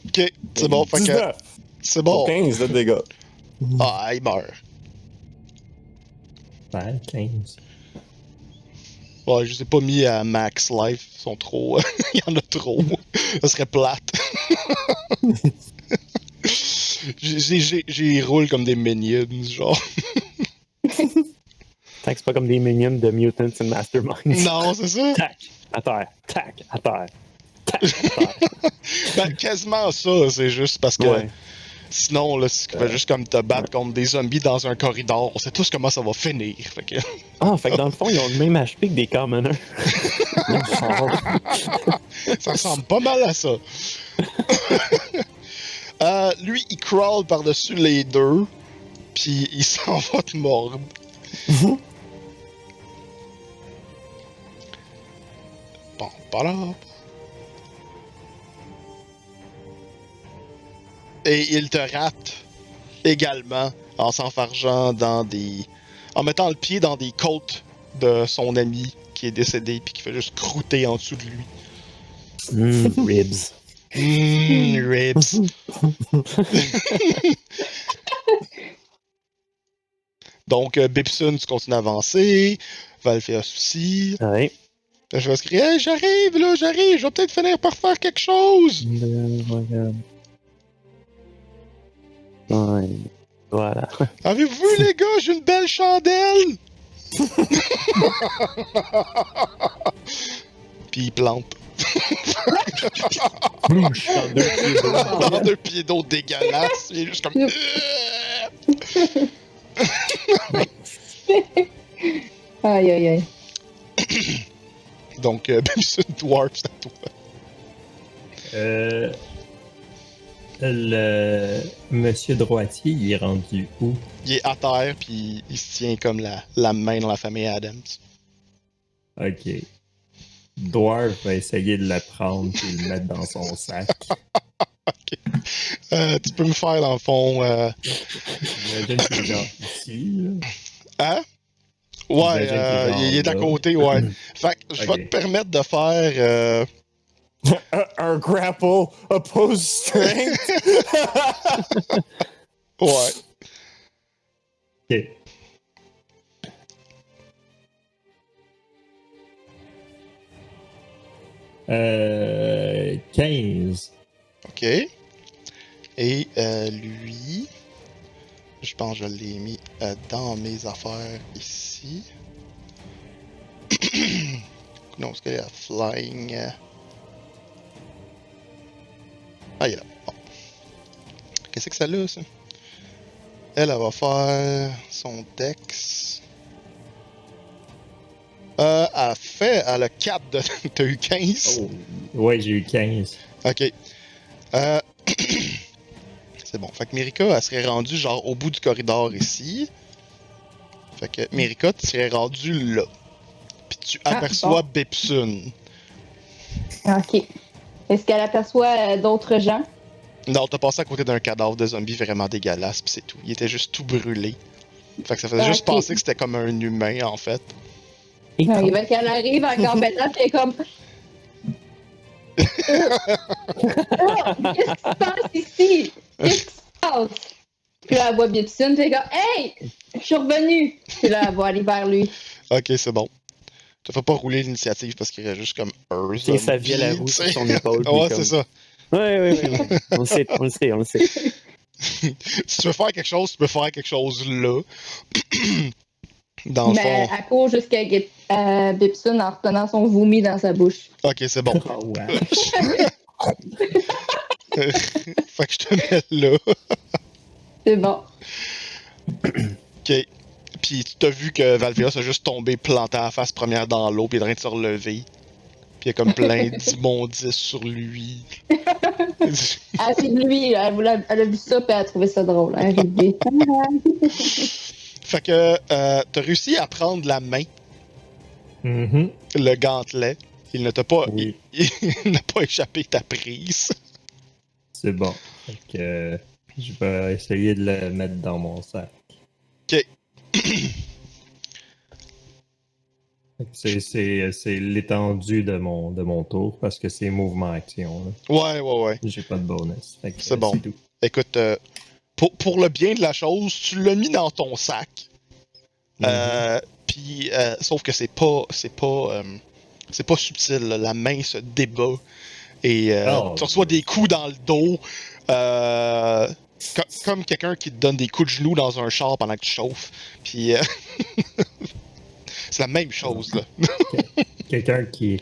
Ok, c'est bon, fait que... 19 C'est pour bon. 15 de dégâts. Ah, il meurt. Ben, 15. Ouais, je les ai pas mis à max life, ils sont trop... il y en a trop. Ça serait plate. J'y roule comme des minions, genre. Tant que c'est pas comme des minions de Mutants and Masterminds. Non, c'est ça. Tac, à terre, tac, à terre. Tac, à terre. Ben, quasiment ça, c'est juste parce que... Ouais. Sinon, là, c'est juste comme te battre contre des zombies dans un corridor. On sait tous comment ça va finir. Fait que... Ah, fait que dans le fond, ils ont le même HP que des commoners. ça ressemble pas mal à ça. Lui, il crawl par-dessus les deux, puis il s'en va te mordre. Bon, pas là. Et il te rate également en s'enfargeant dans des... en mettant le pied dans des côtes de son ami qui est décédé puis qui fait juste croûter en dessous de lui. Ribs. Ribs. Donc, Bibson, tu continues à avancer. Valfeas aussi. Ouais. Je vais se crier, hey, j'arrive, là, j'arrive, je vais peut-être finir par faire quelque chose. Regarde. Ouais. Voilà. Avez-vous vu, les gars, j'ai une belle chandelle. Puis il plante. Blouche dans 2 pieds d'eau. Dans 2 pieds d'eau dégueulasse. Il est juste comme. Aïe, aïe, aïe. Donc, Bibson Dwarf, c'est à toi. Le monsieur droitier, il est rendu où? Il est à terre, puis il se tient comme la main dans la famille Adams. Ok. Dwarf va essayer de le prendre et le mettre dans son sac. Tu peux me faire, dans le fond. J'imagine qu'il est genre ici. Là. Hein? Ouais, J'imagine qu'il est genre il est d'à là. côté, ouais. Fait que je vais Ok. te permettre de faire. Un grapple oppose strength. Ouais. Ok. Euh, 15. OK. Et lui, je pense que je l'ai mis dans mes affaires ici. Non, parce qu'il y a flying. Ah, il est là. Bon. Qu'est-ce que ça là, ça? Elle va faire son dex. Elle a 4 de. T'as eu 15? Oh. Ouais, j'ai eu 15. Ok. C'est bon. Fait que Mirika, elle serait rendue genre au bout du corridor ici. Fait que Mirika, tu serais rendue là. Puis tu aperçois Bibsun. Ok. Est-ce qu'elle aperçoit d'autres gens? Non, t'as passé à côté d'un cadavre de zombie vraiment dégueulasse, pis c'est tout. Il était juste tout brûlé. Fait que ça faisait juste Ok. penser que c'était comme un humain, en fait. Ok, fait qu'elle arrive en compétence et elle est comme. Qu'est-ce qui se passe ici? Qu'est-ce qui se passe? Puis là, elle voit Bibson, puis elle est comme hey! Je suis revenue! Puis là, elle va aller vers lui. Ok, c'est bon. Tu fais pas rouler l'initiative parce qu'il y aurait juste comme un Et zombie. sa vie à la roue tu sur sais. son épaule. puis Ouais, comme- c'est ça. Ouais. On le sait, on le sait, on le sait. Si tu veux faire quelque chose, tu peux faire quelque chose là. Dans le Mais fond. elle court jusqu'à Bibson en retenant son vomi dans sa bouche. Ok, c'est bon. Oh, ouais. Fait que je te mets là. C'est bon. Ok. Puis tu t'as vu que Valveas a juste tombé planté à la face première dans l'eau, puis il est en train de se relever. Puis il y a comme plein d'immondices sur lui. Ah, c'est lui, elle a vu ça, puis elle a trouvé ça drôle. Hein, Ridley. Fait que t'as réussi à prendre la main, Mhm. le gantelet. Il ne t'a pas, Oui. il n'a pas échappé ta prise. C'est bon. Fait que je vais essayer de le mettre dans mon sac. Ok. Fait que c'est l'étendue de mon tour parce que c'est mouvement action. Là. Ouais. J'ai pas de bonus. Fait que, C'est bon. tout. Écoute, pour le bien de la chose, tu l'as mis dans ton sac. Puis, sauf que c'est pas subtil. Là. La main se débat et tu reçois des coups dans le dos. Comme quelqu'un qui te donne des coups de genoux dans un char pendant que tu chauffes. Puis, c'est la même chose. Là. Quelqu'un qui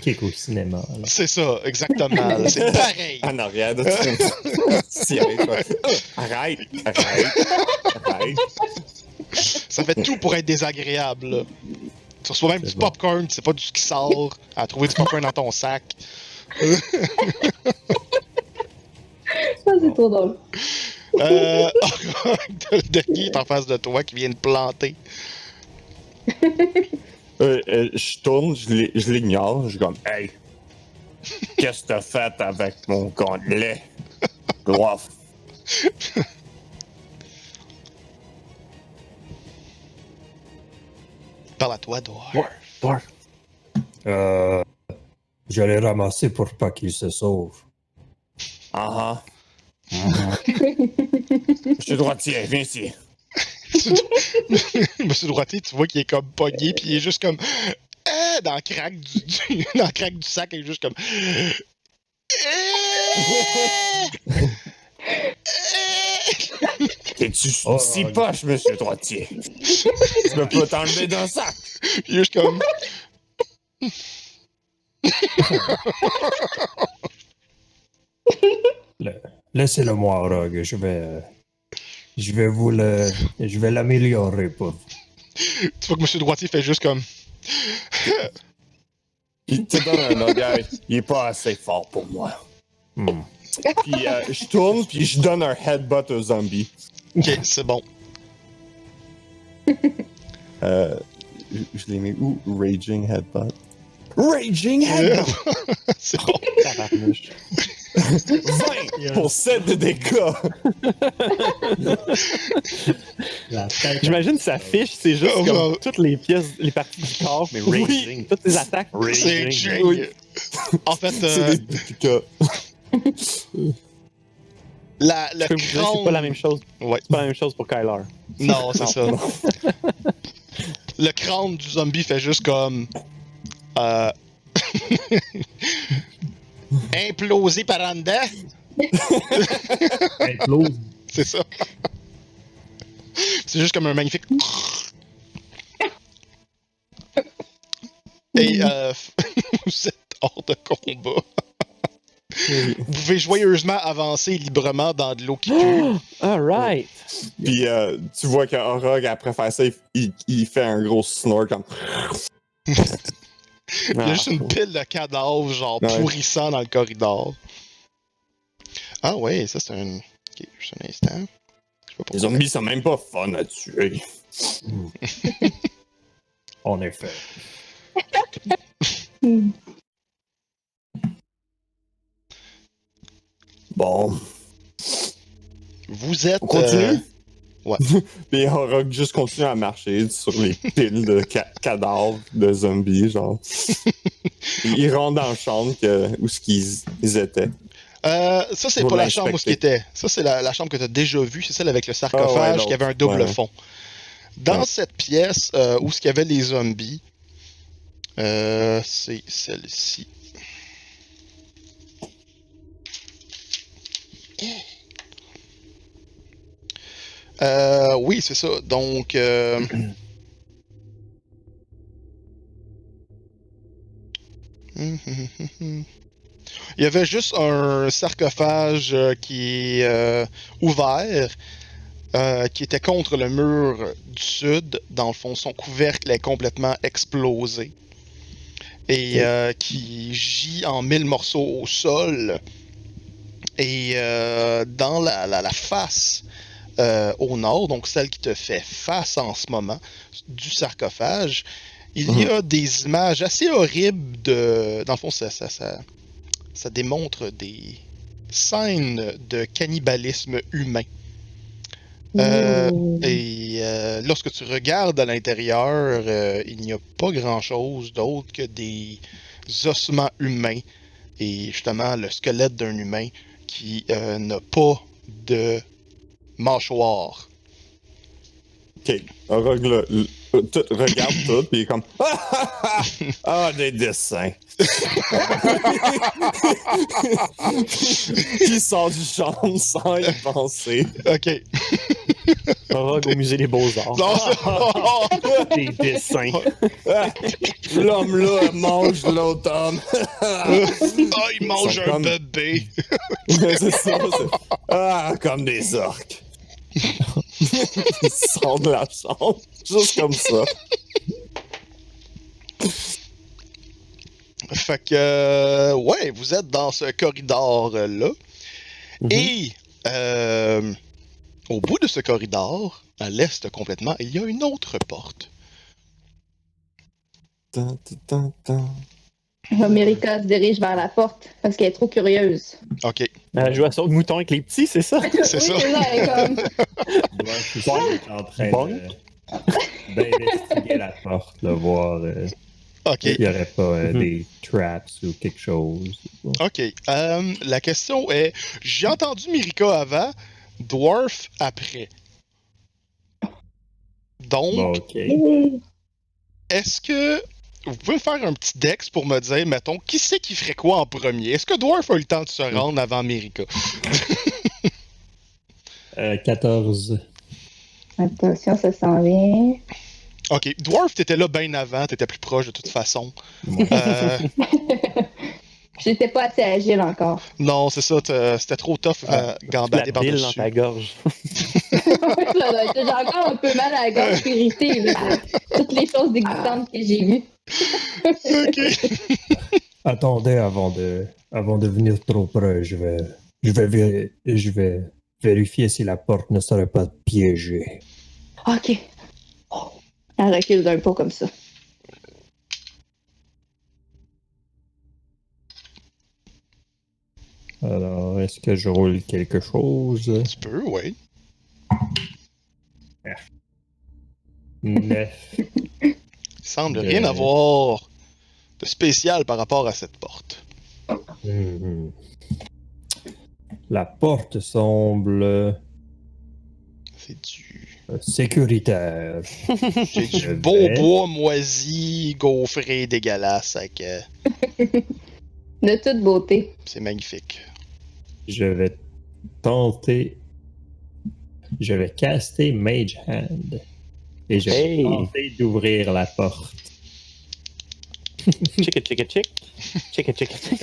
kick au cinéma. Là. C'est ça, exactement. là. C'est pareil. En arrière de ça. Si, arrête. Ça fait tout pour être désagréable. Là. Tu reçois même C'est du bon. popcorn, tu sais pas d'où ce qui sort. À trouver du popcorn dans ton sac. Ça, c'est trop drôle. Le dernier est en face de toi qui vient de planter. Je tourne, je l'ignore, je suis comme, hey, qu'est-ce que t'as fait avec mon gantelet? Dwarf. Parle à toi, Dwarf. Dwarf. Je l'ai ramassé pour pas qu'il se sauve. Je suis droitier, viens ici. Monsieur Droitier, tu vois qu'il est comme pogné, puis il est juste comme. Dans le crack dans le crack du sac, il est juste comme. T'es-tu Oh, si oh, poche, monsieur Droitier? Tu peux pas t'enlever d'un sac? Puis il est juste comme. Laissez-le moi, Rogue. Je vais l'améliorer pour vous. Tu vois que Monsieur Droitier fait juste comme. Il te donne un orgueil. Il est pas assez fort pour moi. Hmm. Puis je tourne, puis je donne un headbutt au zombie. Ok, c'est bon. Je l'ai mis où? Raging headbutt. Raging headbutt! C'est bon. Tabarnouche. 20 pour 7 de dégâts! La tête. J'imagine sa fiche, c'est juste Oh, comme wow. toutes les pièces, les parties du corps, mais Oui. raging. Toutes les attaques C'est raging. Jing. Oui. En fait, C'est des dégâts. le Je peux vous dire, crâne. c'est pas la même chose. Ouais. C'est pas la même chose pour Kyler. Non, c'est Non. ça. Le crâne du zombie fait juste comme. Imploser par en dedans. Implose. C'est ça. C'est juste comme un magnifique. Et vous êtes hors de combat. Vous pouvez joyeusement avancer librement dans de l'eau qui coule. Alright! Puis tu vois qu'Orog, après faire ça, il fait un gros snore comme. Il y a juste une pile de cadavres, genre Ouais. pourrissant dans le corridor. Ah ouais, ça c'est un. Ok, juste un instant. Je sais pas Les pourquoi. zombies sont même pas fun à tuer. En effet. Bon. Vous êtes. On continue? Ouais. Puis Orog juste continue à marcher sur les piles de cadavres de zombies, genre. Il rentre dans la chambre où ils étaient. Ça, c'est Pour pas la chambre où ce qui l'inspecter. était. Ça, c'est la chambre que tu as déjà vue. C'est celle avec le Ah sarcophage ouais, qui avait un double ouais. fond. Dans Ouais. cette pièce où ce qu'il y avait les zombies, c'est celle-ci. Oui, c'est ça. Donc, il y avait juste un sarcophage qui est ouvert, qui était contre le mur du sud. Dans le fond, son couvercle est complètement explosé et qui gît en 1000 morceaux au sol. Et dans la face au nord, donc celle qui te fait face en ce moment, du sarcophage, il y a des images assez horribles de. Dans le fond, ça démontre des scènes de cannibalisme humain. Et lorsque tu regardes à l'intérieur, il n'y a pas grand-chose d'autre que des ossements humains et justement le squelette d'un humain qui n'a pas de mâchoire. Ok. Orog regarde tout, puis il est comme. Ah, des dessins. Qui sort du chambre sans y penser. Ok. Rogue au musée des Beaux-Arts. Non, c'est- Des dessins. L'homme là mange l'autre homme. Ah, il mange Ils sont un comme- bébé. C'est ça. Ah, comme des orques. Il sort de la chambre, juste comme ça. Fait que, ouais, vous êtes dans ce corridor-là. Et au bout de ce corridor, à l'est complètement, il y a une autre porte. Tan, tan, tan. America se dirige vers la porte parce qu'elle est trop curieuse. Ok, Elle joue à saut de mouton avec les petits, c'est ça? c'est Oui, ça. c'est ça, elle est comme. Je suis en train Bon. d'investiguer la porte, là, voir Ok, s'il n'y aurait pas des traps ou quelque chose. ok. La question est, j'ai entendu Mirika avant, Dwarf après. Donc, Bon, ok. est-ce que vous pouvez faire un petit dex pour me dire, mettons, qui c'est qui ferait quoi en premier? Est-ce que Dwarf a eu le temps de se rendre avant America? 14. Attention, ça s'en vient. Ok, Dwarf, t'étais là bien avant, t'étais plus proche de toute façon. Ouais. J'étais pas assez agile encore. Non, c'est ça, c'était trop tough La gambader bile dans par-dessus. ta gorge. J'ai encore un peu mal à la gorge, je suis irritée là, de toutes les choses dégoûtantes que j'ai vues. Ok. Attendez avant de venir trop près. Je vais vérifier si la porte ne serait pas piégée. Ok. Oh. Elle recule d'un pas comme ça. Alors, est-ce que je roule quelque chose? Tu peux, oui. 9. Il semble De- rien avoir de spécial par rapport à cette porte. Mhm. La porte semble C'est du... sécuritaire. C'est du Je beau vais- bois moisi, gaufré, dégueulasse. De toute beauté. C'est magnifique. Je vais tenter. Je vais caster Mage Hand. Et je vais Hey. tenter d'ouvrir la porte. Chick it, chick it, chick. Chick it, chick it, chick.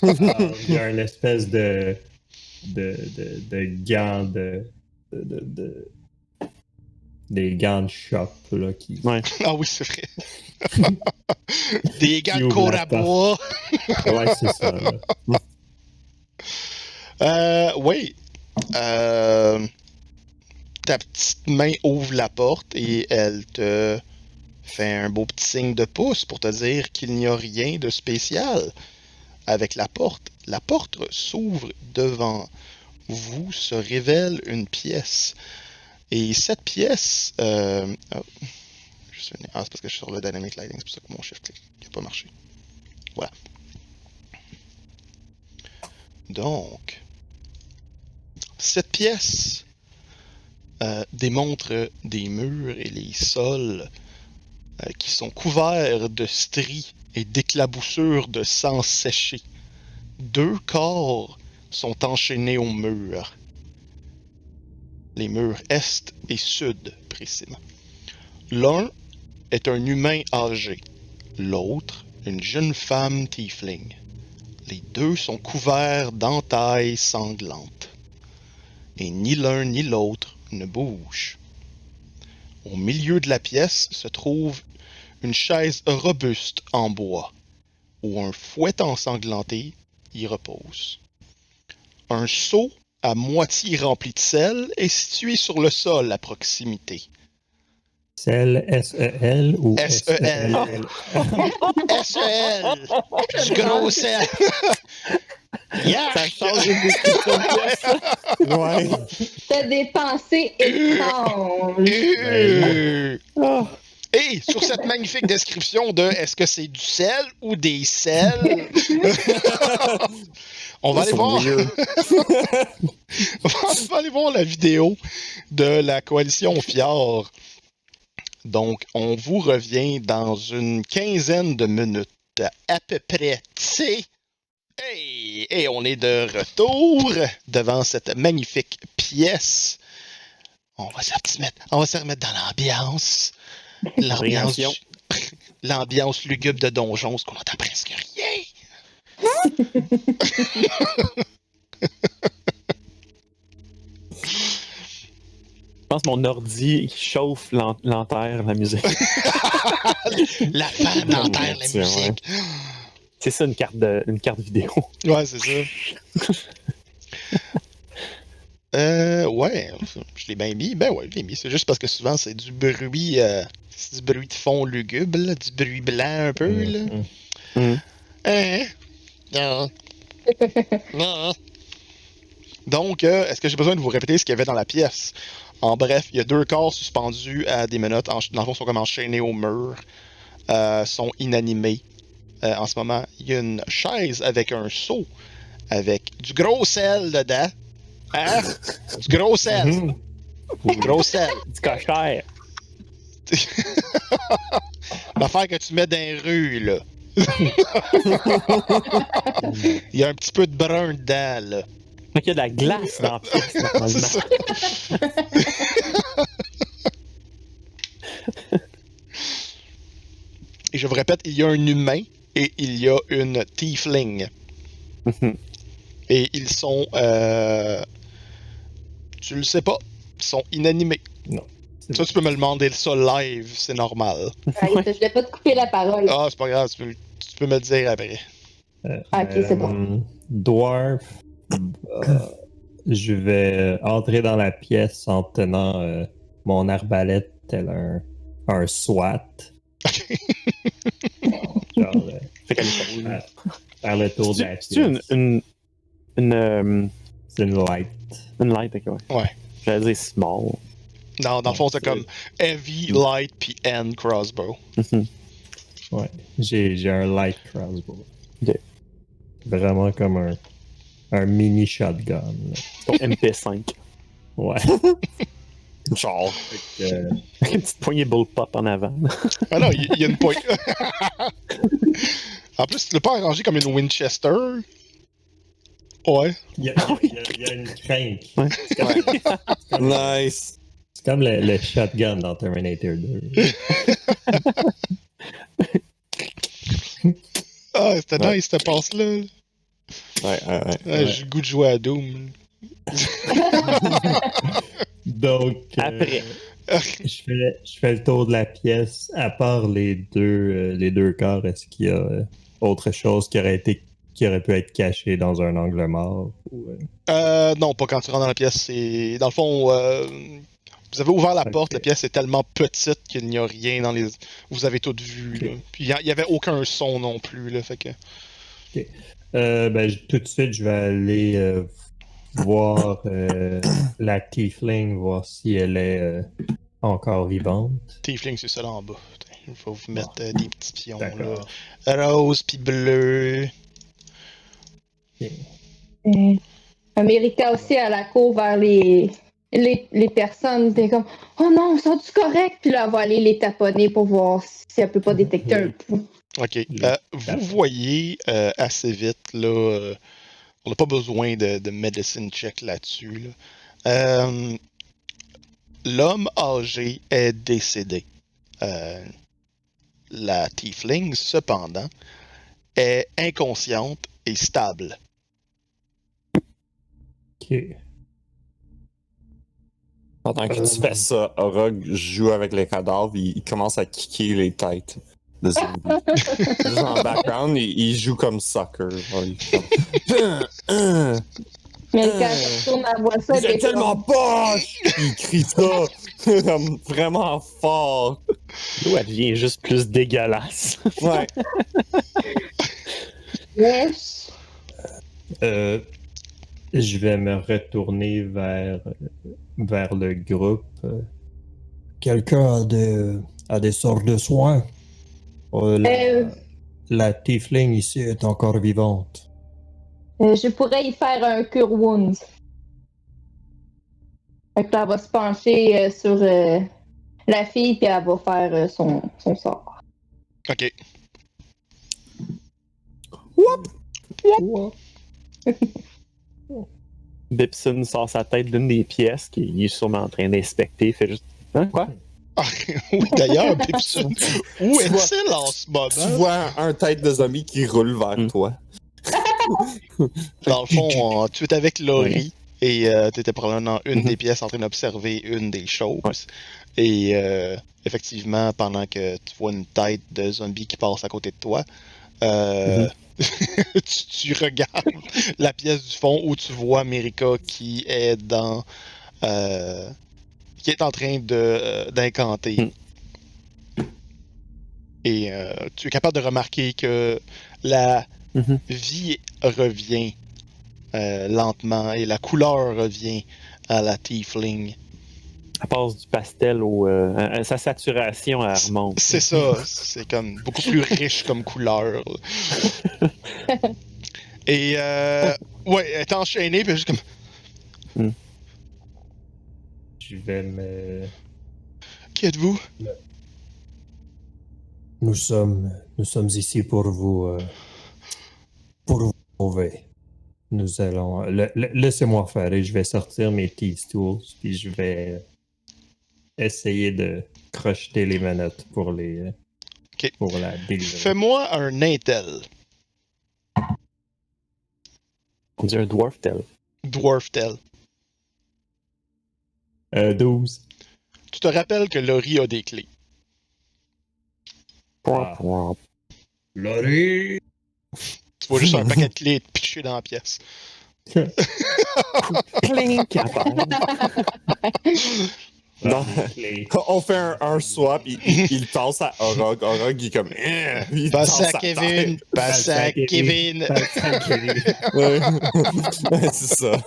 Alors, il y a une espèce de gants des gants de shop là, qui Ouais. Ah oui, c'est vrai. Des gants de ouvre cour la à bois. ouais, c'est ça. Là. Oui. Ta petite main ouvre la porte et elle te fait un beau petit signe de pouce pour te dire qu'il n'y a rien de spécial avec la porte. La porte s'ouvre devant vous, se révèle une pièce. Et cette pièce... oh, c'est parce que je suis sur le Dynamic Lighting, c'est pour ça que mon shift n'a pas marché. Voilà. Donc, cette pièce démontre des murs et les sols qui sont couverts de stries et d'éclaboussures de sang séché. 2 corps sont enchaînés au mur. Les murs est et sud, précisément. L'un est un humain âgé, l'autre une jeune femme tiefling. Les deux sont couverts d'entailles sanglantes. Et ni l'un ni l'autre ne bouge. Au milieu de la pièce se trouve une chaise robuste en bois, où un fouet ensanglanté y repose. Un seau à moitié rempli de sel est situé sur le sol à proximité. Sel, S-E-L ou S-E-L. S-E-L! Du gros sel! Ça Yark! change une description de pièce. Ouais. T'as des pensées étranges. Oh. Et sur cette magnifique description de est-ce que c'est du sel ou des sels, on va aller voir. On va aller voir la vidéo de la coalition Fjord. Donc, on vous revient dans une quinzaine de minutes, à peu près. Et on est de retour devant cette magnifique pièce. On va se remettre dans l'ambiance. Appréhension. L'ambiance lugubre de donjon, ce qu'on entend presque rien. Je pense que mon ordi chauffe l'enterre, la musique. La femme enterre la Tiens, ouais. musique. C'est ça une carte vidéo. Ouais, c'est ça. Ouais, je l'ai bien mis. Ben ouais, je l'ai mis. C'est juste parce que souvent, c'est du bruit de fond lugubre, là, du bruit blanc un peu, là. Hein? Non. Non. Donc, est-ce que j'ai besoin de vous répéter ce qu'il y avait dans la pièce? En bref, il y a 2 corps suspendus à des menottes. Dans le fond, sont comme enchaînés au mur. Sont inanimés. En ce moment, il y a une chaise avec un seau. Avec du gros sel dedans. Hein? Du gros sel. Du gros sel. Du cochère. L'affaire que tu mets dans les rues, là. Il y a un petit peu de brun dedans, là. Fait qu'il y a de la glace dans la pièce, C'est normalement. ça. Et je vous répète, il y a un humain et il y a une tiefling. Et ils sont... tu le sais pas. Ils sont inanimés. Non. Ça, tu peux me le demander ça live, c'est normal. Je vais pas te couper la parole. Ah, c'est pas grave, tu peux me le dire après. Ok, c'est bon. Dwarf, je vais entrer dans la pièce en tenant mon arbalète tel un SWAT. Genre, Fait qu'elle est pas faire le tour de la pièce. C'est C'est une light. une light, ok, ouais. Ouais. J'allais dire small. Non, dans le fond, c'est comme heavy, light, puis end crossbow. Ouais. J'ai un light crossbow. Ok. Vraiment comme un mini shotgun. Là. Ton MP5. Ouais. Genre. Fait que, Une petite poignée bullpup en avant. Ah non, il y a une pointe. En plus, tu l'as pas arrangé comme une Winchester. Ouais. il y a une crainte. Ouais. Nice. C'est comme le shotgun dans Terminator 2. Ah, c'était Ouais. nice, cette passe-là. Ouais. J'ai le goût de jouer à Doom. Donc, Après. je fais le tour de la pièce. À part les deux corps, est-ce qu'il y a autre chose qui aurait pu être caché dans un angle mort? Non, pas quand tu rentres dans la pièce. C'est... Dans le fond, vous avez ouvert la porte, la pièce est tellement petite qu'il n'y a rien dans les... Vous avez tout vu, là. Puis il n'y avait aucun son non plus, là, fait que... Tout de suite, je vais aller voir la tiefling, voir si elle est encore vivante. Tiefling, c'est ça là en bas. Il faut vous mettre des petits pions, D'accord. là. Rose puis bleu. America aussi à la cour vers les personnes. T'es comme, oh non, sont-tu correct? Puis là, elle va aller les taponner pour voir si elle peut pas détecter un coup. OK. Vous voyez assez vite, là... on n'a pas besoin de medicine check là-dessus, là. L'homme âgé est décédé. La tiefling, cependant, est inconsciente et stable. Ok. Pendant que tu fais ça, Orog joue avec les cadavres, il commence à kicker les têtes de zombies. Juste en background, il joue comme soccer. Genre, il fait comme, Mais quand elle retourne, elle voit ça. Vous êtes tellement poche! Il crie ça comme vraiment fort. L'eau, elle devient juste plus dégueulasse. Ouais. Yes. Je vais me retourner vers le groupe. Quelqu'un a des sorts de soins? La tiefling ici est encore vivante. Je pourrais y faire un cure wounds. Fait que là, elle va se pencher sur la fille, puis elle va faire son sort. OK. Bipson sort sa tête d'une des pièces qu'il est sûrement en train d'inspecter. Il fait juste. Hein, quoi? Ah, oui, d'ailleurs, Pipson, où est-il en ce Tu moment? vois un tête de zombie qui roule vers toi. Dans le fond, tu es avec Laurie et tu étais probablement dans une des pièces en train d'observer une des choses. Et effectivement, pendant que tu vois une tête de zombie qui passe à côté de toi, tu regardes la pièce du fond où tu vois America qui est dans... qui est en train d'incanter. Et tu es capable de remarquer que la vie revient lentement et la couleur revient à la tiefling. Elle passe du pastel au. Sa saturation, elle remonte. C'est ça, c'est comme beaucoup plus riche comme couleur. Et ouais, elle est enchaînée, puis juste comme. Je vais me. Qui êtes-vous? nous sommes ici pour vous sauver. Nous allons. Laissez-moi faire et je vais sortir mes Tease Tools puis je vais essayer de crocheter les menottes pour Ok. pour la délivrer. Fais-moi un Intel. On dit un Dwarf Tel. Dwarf Tel. 12. Tu te rappelles que Laurie a des clés. Ah. Laurie! Tu vois juste un paquet de clés pitché dans la pièce. Clink à terre. Non. Les- On fait un swap, il tasse à Orog. Orog, il est comme. Il Passe tasse à Kevin! terre. Passe à Kevin! Ouais. Ouais, c'est ça.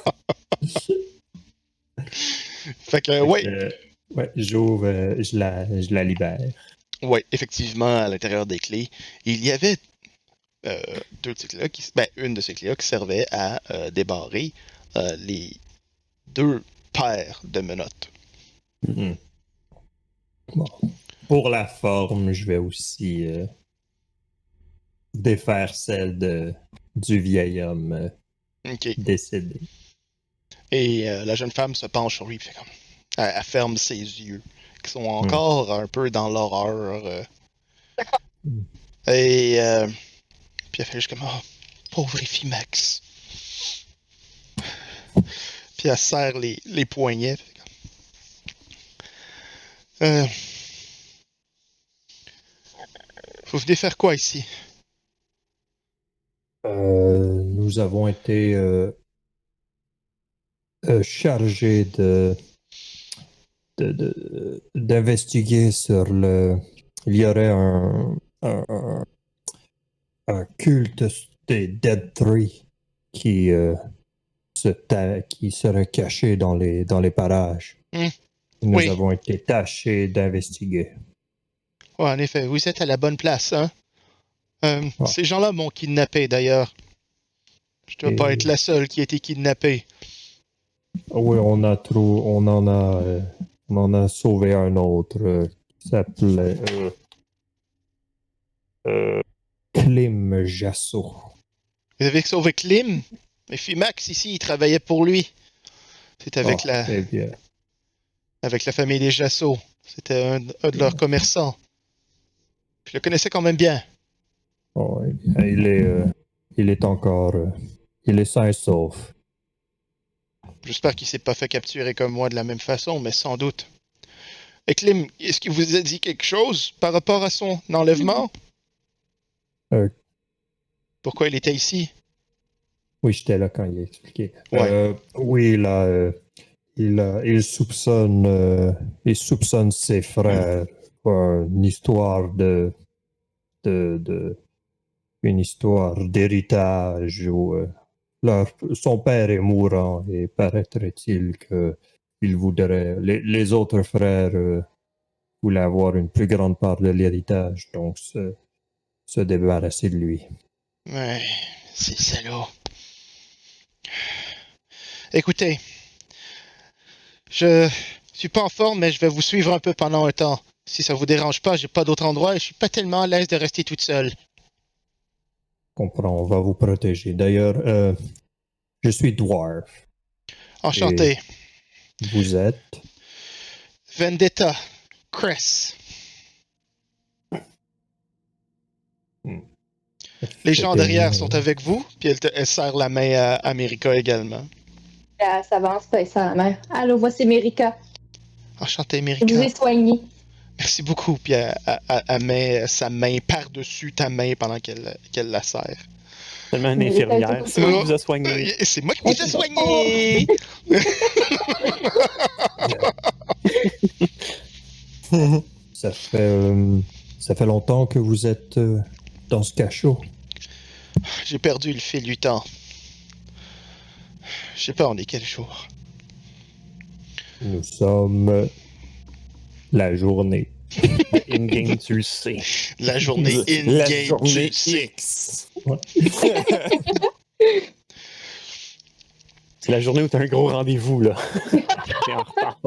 Fait que, ouais. Ouais, j'ouvre, je la libère. Ouais, effectivement, à l'intérieur des clés, il y avait deux de ces clés-là une de ces clés-là qui servait à débarrer les deux paires de menottes. Mhm. Bon. Pour la forme, je vais aussi défaire celle du vieil homme OK. décédé. Et la jeune femme se penche sur lui, puis fait comme. Elle ferme ses yeux, qui sont encore un peu dans l'horreur. Et puis elle fait juste comme oh, pauvre Max. Puis elle serre les poignets. Vous venez faire quoi ici? Nous avons été chargés d'investiguer sur le. Il y aurait un culte des Dead Three qui qui serait caché dans les parages. Nous Oui. avons été tâchés d'investiguer. Ouais, en effet, vous êtes à la bonne place, hein? Ah. Ces gens-là m'ont kidnappé d'ailleurs. Je dois pas être la seule qui a été kidnappée. Oui, on en a sauvé un autre qui s'appelait Clem Jasso. Vous avez sauvé Klim? Mais Max ici, il travaillait pour lui. C'est avec Eh bien, avec la famille des Jasso. C'était un de leurs commerçants. Je le connaissais quand même bien. oh, eh bien, il est encore, il est sain et sauf. J'espère qu'il s'est pas fait capturer comme moi de la même façon, mais sans doute. Et Klim, est-ce qu'il vous a dit quelque chose par rapport à son enlèvement? Euh. Pourquoi il était ici? Oui, j'étais là quand il a expliqué. Ouais. Oui, là, il soupçonne ses frères pour une histoire une histoire d'héritage où son père est mourant et paraîtrait-il que les autres frères voulaient avoir une plus grande part de l'héritage, donc se débarrasser de lui. Ouais, c'est salaud. Écoutez, je suis pas en forme, mais je vais vous suivre un peu pendant un temps. Si ça vous dérange pas, j'ai pas d'autre endroit et je suis pas tellement à l'aise de rester toute seule. Comprends, on va vous protéger. D'ailleurs, je suis dwarf. Enchanté. Et vous êtes? Vendetta. Cress. Les gens derrière sont avec vous, puis elle serre la main à America également. Elle s'avance, puis elle serre la main. Allô, voici Mérika. Enchanté, Je vous America. ai soigné. Merci beaucoup. Puis elle met sa main par-dessus ta main pendant qu'elle la serre. Tellement une infirmière. C'est moi qui vous a soigné. C'est moi qui vous ai soigné! Ça fait longtemps que vous êtes dans ce cachot. J'ai perdu le fil du temps. Je sais pas, on est quel jour? Nous sommes la journée. In-game, tu le sais. La journée La in-game, journée tu sais. X. C'est la journée où t'as un gros rendez-vous, là. T'es en retard.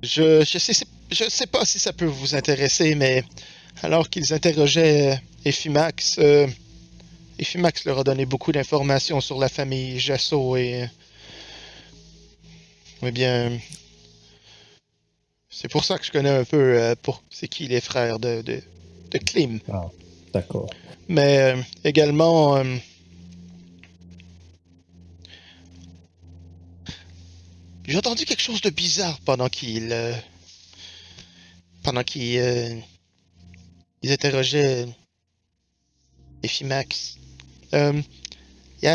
Je sais pas si ça peut vous intéresser, mais alors qu'ils interrogeaient Effimax, Effimax leur a donné beaucoup d'informations sur la famille Jasso et... Eh bien... C'est pour ça que je connais un peu c'est qui les frères de Klim. Ah, d'accord. Mais également... j'ai entendu quelque chose de bizarre pendant qu'ils ils interrogeaient Effimax. Il y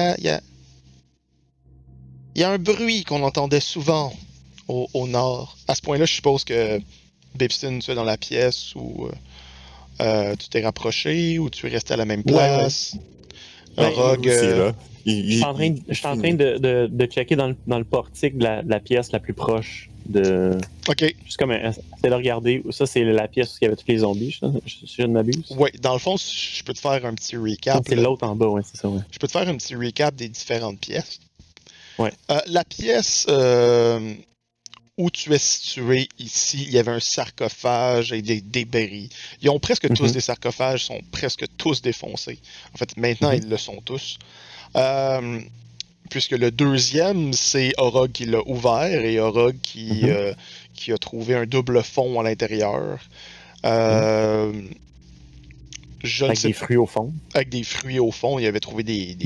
a un bruit qu'on entendait souvent au nord. À ce point-là, je suppose que Bibston, tu es dans la pièce ou tu t'es rapproché ou tu es resté à la même place. Ben, Rogue, lui aussi, là. Je suis en train de checker dans le portique de la pièce la plus proche de. Ok, Juste comme c'est de regarder. Ça, c'est la pièce où il y avait tous les zombies, si je ne m'abuse. ouais, dans le fond, je peux te faire un petit recap. C'est là. l'autre en bas, ouais, c'est ça, ouais. Je peux te faire un petit recap des différentes pièces. Ouais. La pièce où tu es situé ici, il y avait un sarcophage et des débris. Ils ont presque tous des sarcophages, sont presque tous défoncés. En fait, maintenant, ils le sont tous. Puisque le deuxième, c'est Orog qui l'a ouvert et Orog qui a trouvé un double fond à l'intérieur. Je ne Avec sais des fruits au fond. avec des fruits au fond, il avait trouvé des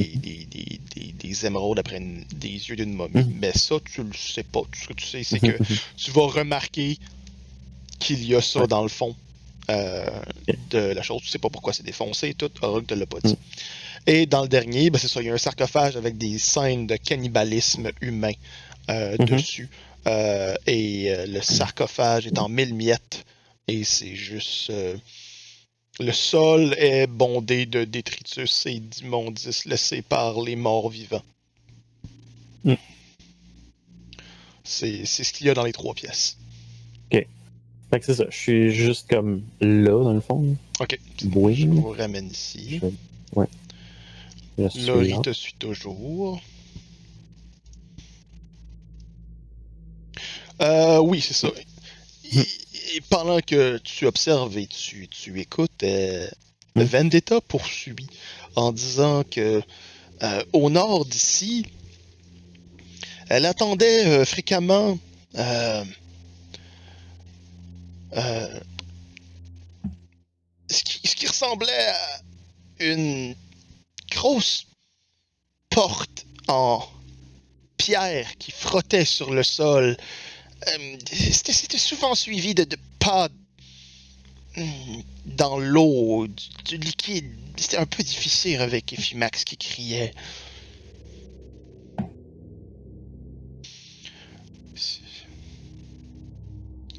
émeraudes après des yeux d'une momie. Mais ça, tu le sais pas. Tout ce que tu sais, c'est que tu vas remarquer qu'il y a ça dans le fond de la chose. Tu sais pas pourquoi c'est défoncé et tout. Orog te l'a pas dit. Et dans le dernier, ben c'est ça, il y a un sarcophage avec des scènes de cannibalisme humain dessus. Et le sarcophage est en 1000 miettes. Et c'est juste... le sol est bondé de détritus et d'immondices laissés par les morts vivants. C'est ce qu'il y a dans les 3 pièces. Ok. Fait que c'est ça. Je suis juste comme là, dans le fond. Ok. Oui. Je vous ramène ici. Ouais. Je suis Laurie là. te suit toujours. Oui, c'est ça. Et pendant que tu observes et tu écoutes, Vendetta poursuit en disant que au nord d'ici, elle attendait fréquemment ce qui ressemblait à une grosse porte en pierre qui frottait sur le sol. C'était souvent suivi de pas dans l'eau, du liquide. C'était un peu difficile avec Effimax qui criait.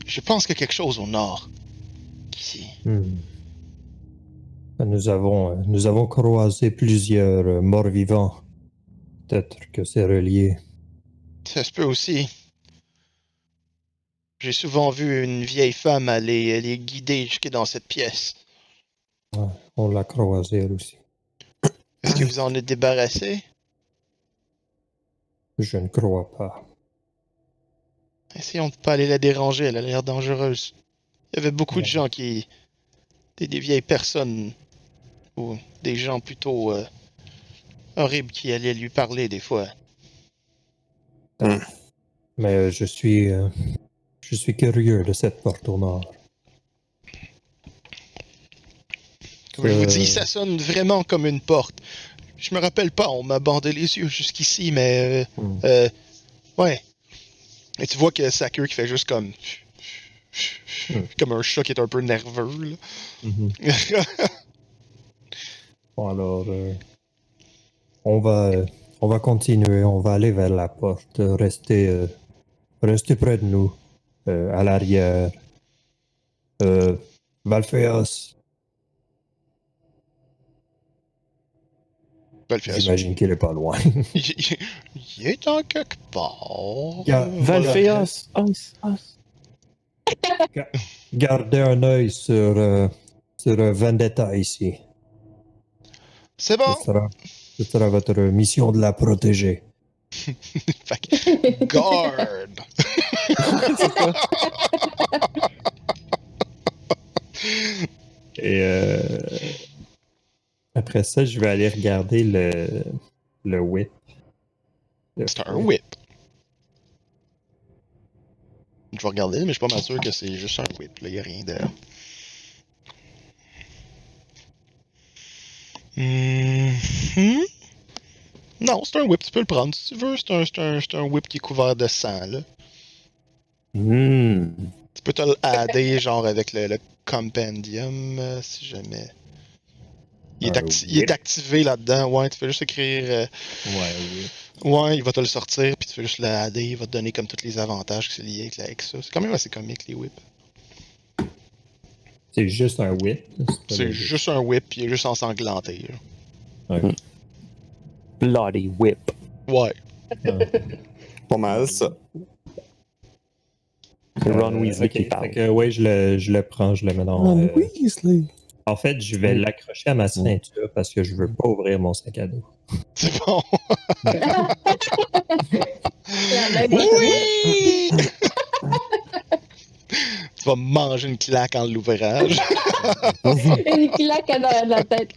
Je pense qu'il y a quelque chose au nord. Ici. Nous avons croisé plusieurs morts-vivants. Peut-être que c'est relié. Ça se peut aussi. J'ai souvent vu une vieille femme aller guider jusque dans cette pièce. Ouais, on l'a croisée elle aussi. Est-ce que vous en êtes débarrassé? Je ne crois pas. Essayons de pas aller la déranger, elle a l'air dangereuse. Il y avait beaucoup de gens qui... Des vieilles personnes, ou des gens plutôt horribles qui allaient lui parler des fois. Mais je suis curieux de cette porte au nord. Comme je vous dis, ça sonne vraiment comme une porte. Je me rappelle pas, on m'a bandé les yeux jusqu'ici, mais... ouais. Et tu vois que sa queue qui fait juste comme... comme un chat qui est un peu nerveux, là. Bon, alors, on va continuer, on va aller vers la porte, rester près de nous, à l'arrière. Valphéos, j'imagine qu'il est pas loin. Il est en quelque part. Valphéos! Gardez un œil sur Vendetta ici. C'est bon. Ce sera votre mission de la protéger. Fait que, guard. Et après ça, je vais aller regarder le whip. C'est un whip. Je vais regarder, mais je suis pas mal sûr que c'est juste un whip. Là, il n'y a rien de. Mhm. Non, c'est un whip, tu peux le prendre si tu veux. C'est un whip qui est couvert de sang, là. Hmm. Tu peux te le adder, genre, avec le compendium, si jamais. Il est activé là-dedans, ouais, tu fais juste écrire. Ouais, oui. Ouais, il va te le sortir, puis tu fais juste le adder, il va te donner comme tous les avantages qui sont liés avec ça. C'est quand même assez comique, les whips. C'est juste un whip. C'est juste un whip, puis il est juste ensanglanté, là. Ok. Bloody whip. Ouais. Pas mal, ça. C'est Ron Weasley ok, qui parle. fait que, ouais, je le prends, je le mets dans. Weasley. En fait, je vais l'accrocher à ma ceinture parce que je veux pas ouvrir mon sac à dos. C'est bon. La même Oui! Tu vas manger une claque en l'ouvrage. Une claque en arrière de la tête.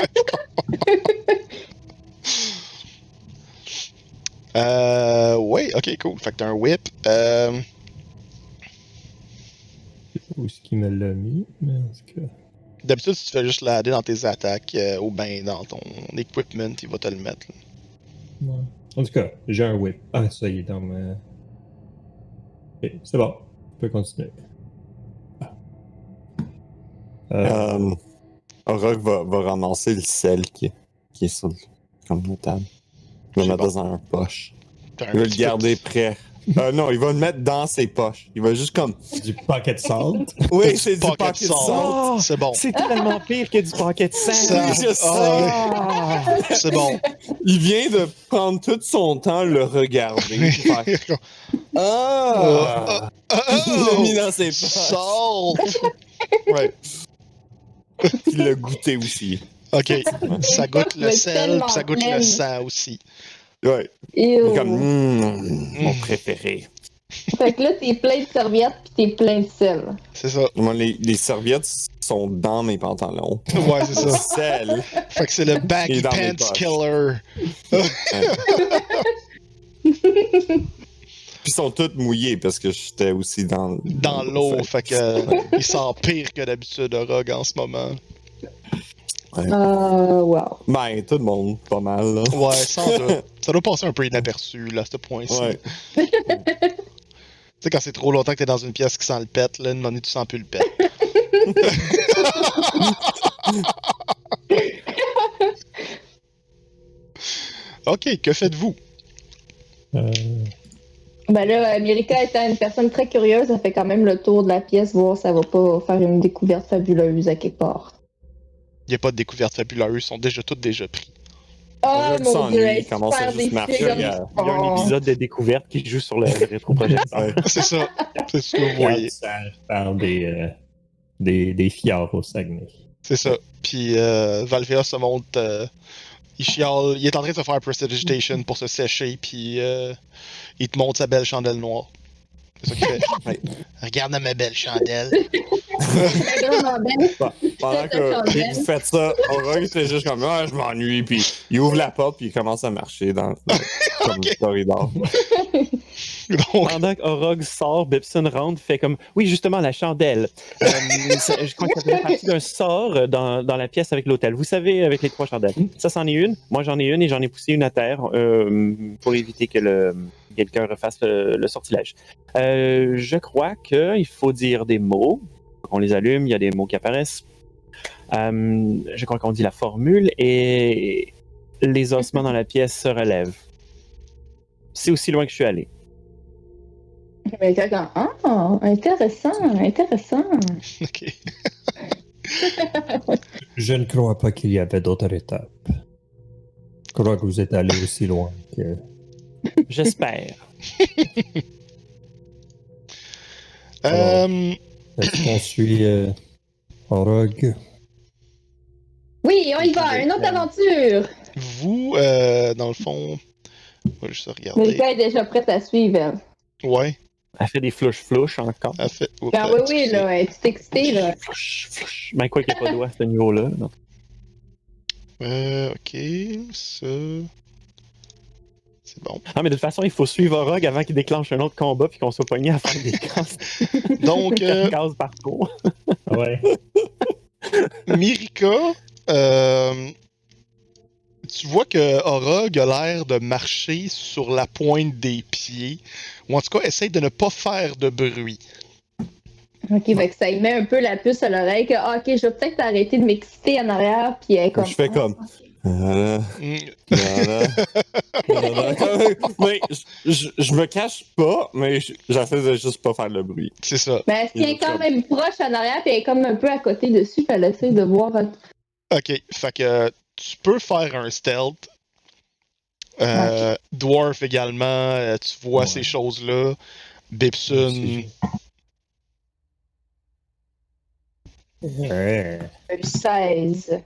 Ouais, ok, cool. Fait que t'as un whip. Où est-ce qu'il me l'a mis? Mais en tout cas. D'habitude, si tu fais juste l'adder dans tes attaques ou ben dans ton equipment, il va te le mettre. Là. Ouais. En tout cas, j'ai un whip. Ah, ça, il est dans ma. Ok, c'est bon. On peut continuer. Rogue va ramasser le sel qui est sur comme la table. Il va le C'est mettre bon. dans un poche. T'as un Il va le petit garder prêt. Non, il va le mettre dans ses poches. Il va juste comme. Du pocket salt. Oui, c'est du pocket pocket salt. salt. Oh, C'est bon. C'est tellement pire que du pocket Ça, sand. Je sais. Ah. c'est bon. Il vient de prendre tout son temps le regarder. puis faire, Ah! Il l'a mis dans ses poches. Salt! Ouais. Il l'a goûté aussi. Ok, ça goûte le Mais sel, tellement puis ça goûte le pleine. sang aussi. Ouais. Et Il est comme, mon préféré. Fait que là, t'es plein de serviettes pis t'es plein de sel. C'est ça. Moi, les serviettes sont dans mes pantalons. Ouais, c'est Le ça. sel. Fait que c'est le Il baggy est dans mes pants poches. killer. Puis ils sont toutes mouillés parce que j'étais aussi dans L'eau, fait que il sent pire que d'habitude de Rogue en ce moment. Wow. Ben, tout le monde, pas mal, là. Ouais, sans doute. Ça doit passer un peu inaperçu, là, à ce point-ci. Ouais. Tu sais, quand c'est trop longtemps que t'es dans une pièce qui sent le pet, là, une moment donné, tu sens plus le pet. Ok, que faites-vous? Ben là, America étant une personne très curieuse, elle fait quand même le tour de la pièce, voir si ça va pas faire une découverte fabuleuse à quelque part. Il n'y a pas de découverte fabuleuse, ils sont toutes déjà pris. Oh Rogue mon s'ennuie, dieu, il commence à super juste marcher, déçue, comme- Il y a un épisode de découverte qui joue sur le rétroprojecteur. Ouais. C'est ça. C'est ce que vous voyez. Par des fiards au Saguenay. C'est ça. Puis Valvéa se monte. Il chiale. Il est en train de se faire prestidigitation pour se sécher, puis il te montre sa belle chandelle noire. C'est ça qu'il fait. Ouais. Regarde ma belle chandelle. C'est vraiment belle. Pendant que vous faites ça, Rogue était juste comme, ah, je m'ennuie, puis il ouvre la porte, puis il commence à marcher dans comme le corridor. Donc, Pendant qu'Orog sort, Bibson rentre, fait comme oui, justement, la chandelle. Je crois que ça faisait partie d'un sort dans la pièce avec l'hôtel. Vous savez, avec les 3 chandelles. Ça, c'en est une. Moi, j'en ai une et j'en ai poussé une à terre pour éviter que quelqu'un refasse le sortilège. Je crois qu'il faut dire des mots. On les allume, il y a des mots qui apparaissent. Je crois qu'on dit la formule et les ossements dans la pièce se relèvent. C'est aussi loin que je suis allé. Mais quelqu'un, ah, intéressant, intéressant. ok. Je ne crois pas qu'il y avait d'autres étapes. Je crois que vous êtes allé aussi loin que. J'espère. Est-ce qu'on suit Rogue? Oui, on y va, une autre aventure. Vous, dans le fond. On va juste regarder. America est déjà prête à suivre, elle. Ouais. Elle fait des flouches encore. Elle fait... Oups, Ah oui, oui, là, elle est toute excitée, là. Flouche. Ben, quoi qu'il n'y ait pas de doigt à ce niveau-là. Non. Ok, ça... C'est bon. Ah, mais de toute façon, il faut suivre Rogue avant qu'il déclenche un autre combat puis qu'on soit pogné à faire des cases. Donc, cases partout. Ouais. Mirika, tu vois que Orog a l'air de marcher sur la pointe des pieds. Ou en tout cas, essaye de ne pas faire de bruit. Ok, fait que ça y met un peu la puce à l'oreille que, ah, ok, je vais peut-être arrêter de m'exciter en arrière, puis elle est comme. Je fais comme. Voilà, Mm. voilà, voilà. Mais je me cache pas, mais j'essaie de juste pas faire le bruit. C'est ça. Mais elle se tient quand même proche en arrière, puis elle est comme un peu à côté dessus, puis elle essaie de voir. Ok, fait que tu peux faire un stealth. Dwarf également, tu vois Ouais. ces choses-là. Bibson, Ouais. Un 16.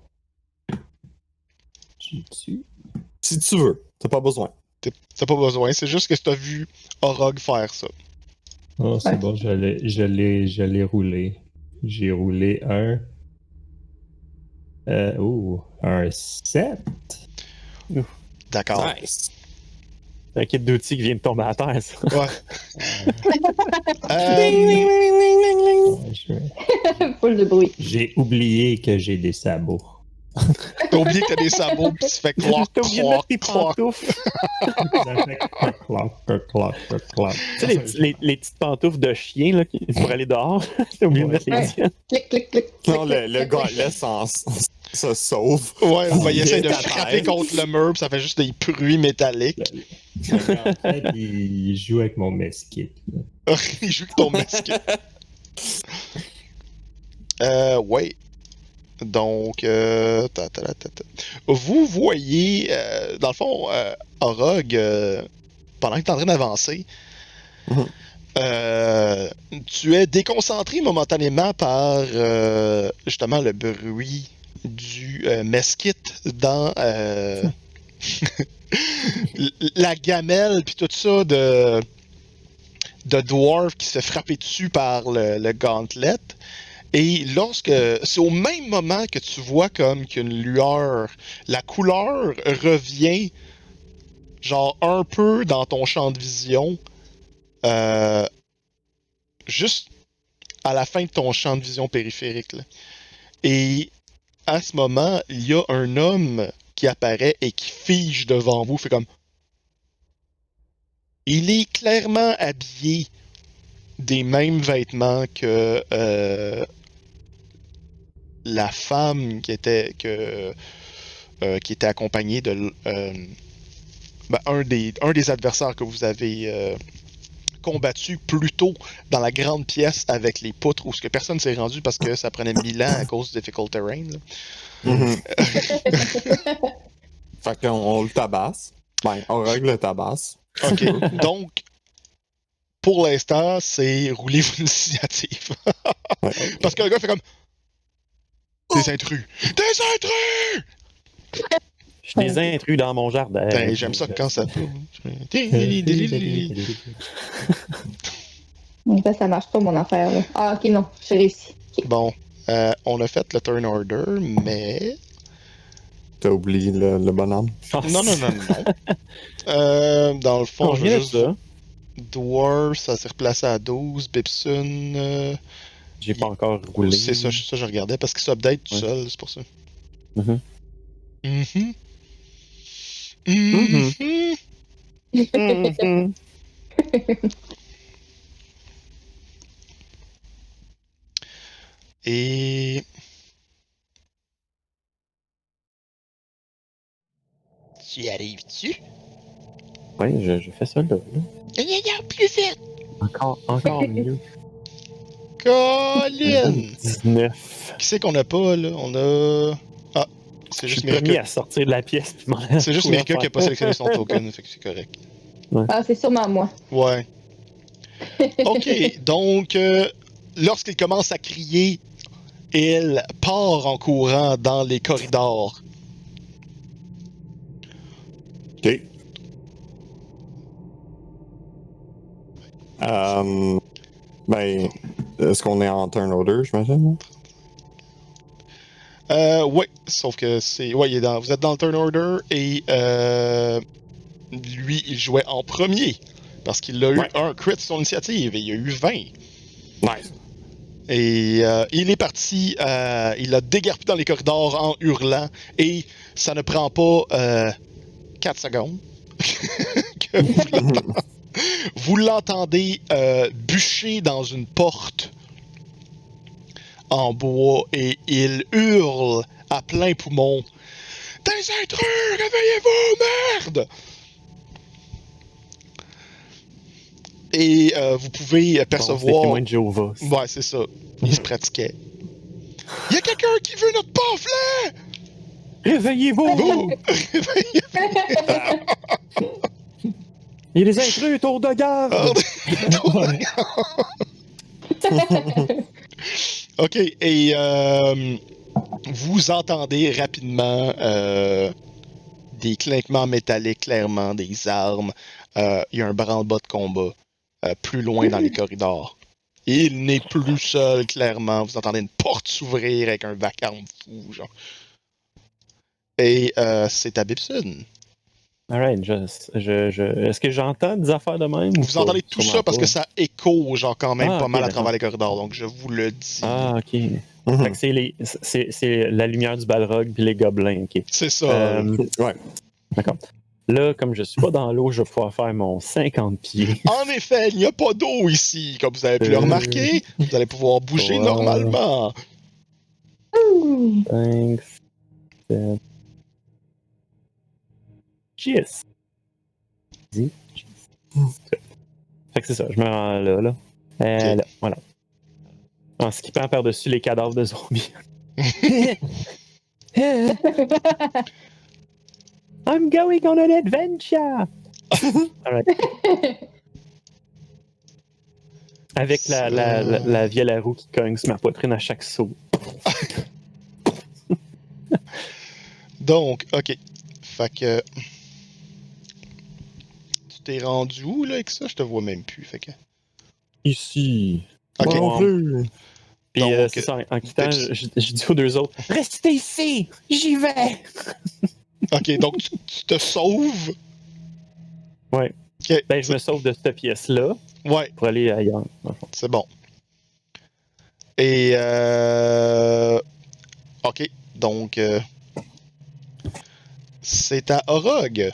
Si tu veux, t'as pas besoin. t'as pas besoin, c'est juste que tu as vu Orog faire ça. Oh, c'est bon, je l'ai roulé. J'ai roulé un. Un 7. D'accord. Nice. C'est un kit d'outils qui vient de tomber à terre, ça. Ouais. Full de bruit. J'ai oublié que j'ai des sabots. T'as oublié que t'as des sabots pis tu fais cloc, T'as oublié de mettre cloc, tes cloc. pantoufles. Ça fait cloc. Tu sais, les petites pantoufles de chien là, pour aller dehors. T'as oublié de mettre les Ouais. tiennes. Clic, clic, clic. Non, clic, le clic, gauntlet se sauve. Ouais, ben, il essaie de Ta frapper tête. contre le mur pis ça fait juste des bruits métalliques. Il joue avec mon mesquite. Il joue avec ton masque. Ouais. Donc, vous voyez, dans le fond, Orog, pendant que tu es en train d'avancer, Mhm. tu es déconcentré momentanément par justement le bruit du mesquite dans la gamelle puis tout ça de dwarf qui se fait frapper dessus par le gauntlet. Et lorsque c'est au même moment que tu vois comme qu'une lueur, la couleur revient genre un peu dans ton champ de vision, juste à la fin de ton champ de vision périphérique, là. Et à ce moment, il y a un homme qui apparaît et qui fige devant vous, fait comme. Il est clairement habillé des mêmes vêtements que la femme qui était accompagnée de un des adversaires que vous avez combattu plus tôt dans la grande pièce avec les poutres où ce que personne s'est rendu parce que ça prenait 1000 ans à cause du difficult terrain. Là. Mhm. Fait qu'on le tabasse. Ben, on règle le tabasse. Ok, donc pour l'instant, c'est roulez-vous l'initiative. Ouais. Parce que le gars fait comme des intrus! Des intrus! Je suis des intrus dans mon jardin. Ben, j'aime ça quand ça tourne. Ça marche pas, mon affaire, là. Ah, ok, non, j'ai réussi. Ok. Bon, on a fait le turn order, mais. T'as oublié le bonhomme. Non. Dans le fond, On je veux vient de juste. ça. Dwarf, ça s'est replacé à 12. Bibson. J'ai pas encore roulé. C'est ça, je regardais parce qu'il s'update tout Ouais. seul, c'est pour ça. Mhm. Mhm. Mhm. Mhm. Mhm. Et. Tu y arrives-tu? Ouais, je fais ça là. Plus vite! Encore mieux. Colin! 19. Qui c'est qu'on a pas, là? On a. Ah, c'est Je suis juste le premier Mirika. à sortir de la pièce. Puis m'en aller C'est juste courir Mirika qui a faire pas sélectionné son token, fait que c'est correct. Ah, c'est sûrement moi. Ouais. Ok, donc, lorsqu'il commence à crier, il part en courant dans les corridors. OK. Ben, est-ce qu'on est en turn order, j'imagine? Oui, sauf que c'est. Ouais, vous êtes dans le turn order et lui, il jouait en premier. Parce qu'il a eu un crit sur son initiative et il a eu 20. Nice. Et il est parti, il a déguerpi dans les corridors en hurlant et ça ne prend pas 4 secondes que vous l'entendez bûcher dans une porte en bois et il hurle à plein poumon. Des intrus, réveillez-vous, merde! Et vous pouvez Bon, c'est percevoir. témoin de Jéhovah. Ouais, c'est ça. Il se pratiquait. Y a quelqu'un qui veut notre pamphlet! Réveillez-vous! Vous! Il y a des intrus autour de garde! Ok, et vous entendez rapidement des clinquements métalliques, clairement, des armes. Il y a un branle-bas de combat plus loin dans les corridors. Il n'est plus seul, clairement. Vous entendez une porte s'ouvrir avec un vacarme fou, genre. Et c'est à Bibson. Alright, est-ce que j'entends des affaires de même? ou Vous pas? entendez tout Sûrement ça parce pas. que ça écho, genre, quand même Ah, pas ok, mal à d'accord. travers les corridors. Donc, je vous le dis. Ah, ok. Fait que c'est la lumière du Balrog puis les gobelins, ok. C'est ça. Ouais. D'accord. Là, comme je suis pas dans l'eau, je vais pouvoir faire mon 50 pieds. En effet, il n'y a pas d'eau ici. Comme vous avez pu le remarquer, vous allez pouvoir bouger Ouais. normalement. 5, 7, 10. 10. Fait que c'est ça, je me rends là. Là, voilà. En skippant par-dessus les cadavres de zombies. I'm going on an adventure! Alright. Avec la vielle à roue qui cogne sur ma poitrine à chaque saut. Donc, ok. Fait que. Tu t'es rendu où, là, avec ça? Je te vois même plus. Fait que. Ici. Ok. Moi non plus. Puis Donc, c'est ça, en quittant, je dis aux deux autres, restez ici! J'y vais! Ok, donc tu te sauves. Ouais. Ok. Ben, je me sauve de cette pièce-là Ouais, pour aller ailleurs. dans le fond. c'est bon. Et. Ok, donc. C'est à Orog.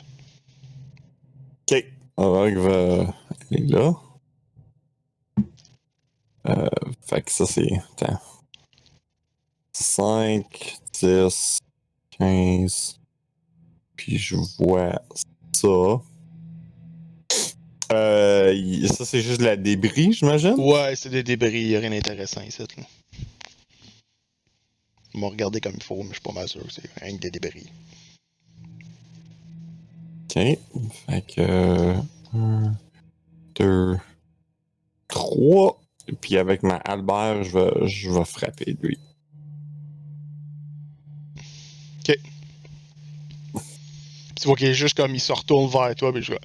Ok. Orog va aller là. Fait que ça, c'est. Attends. 5, 10, 15. Puis je vois ça. Ça, c'est juste de la débris, j'imagine? Ouais, c'est des débris, y a rien d'intéressant ici. Là. On va regarder comme il faut, mais je suis pas mal sûr que c'est rien que des débris. Ok. Fait que. 1, 2, 3. Puis avec ma halberd, je vais frapper lui. Tu vois qu'il est juste comme il se retourne vers toi, mais je vois.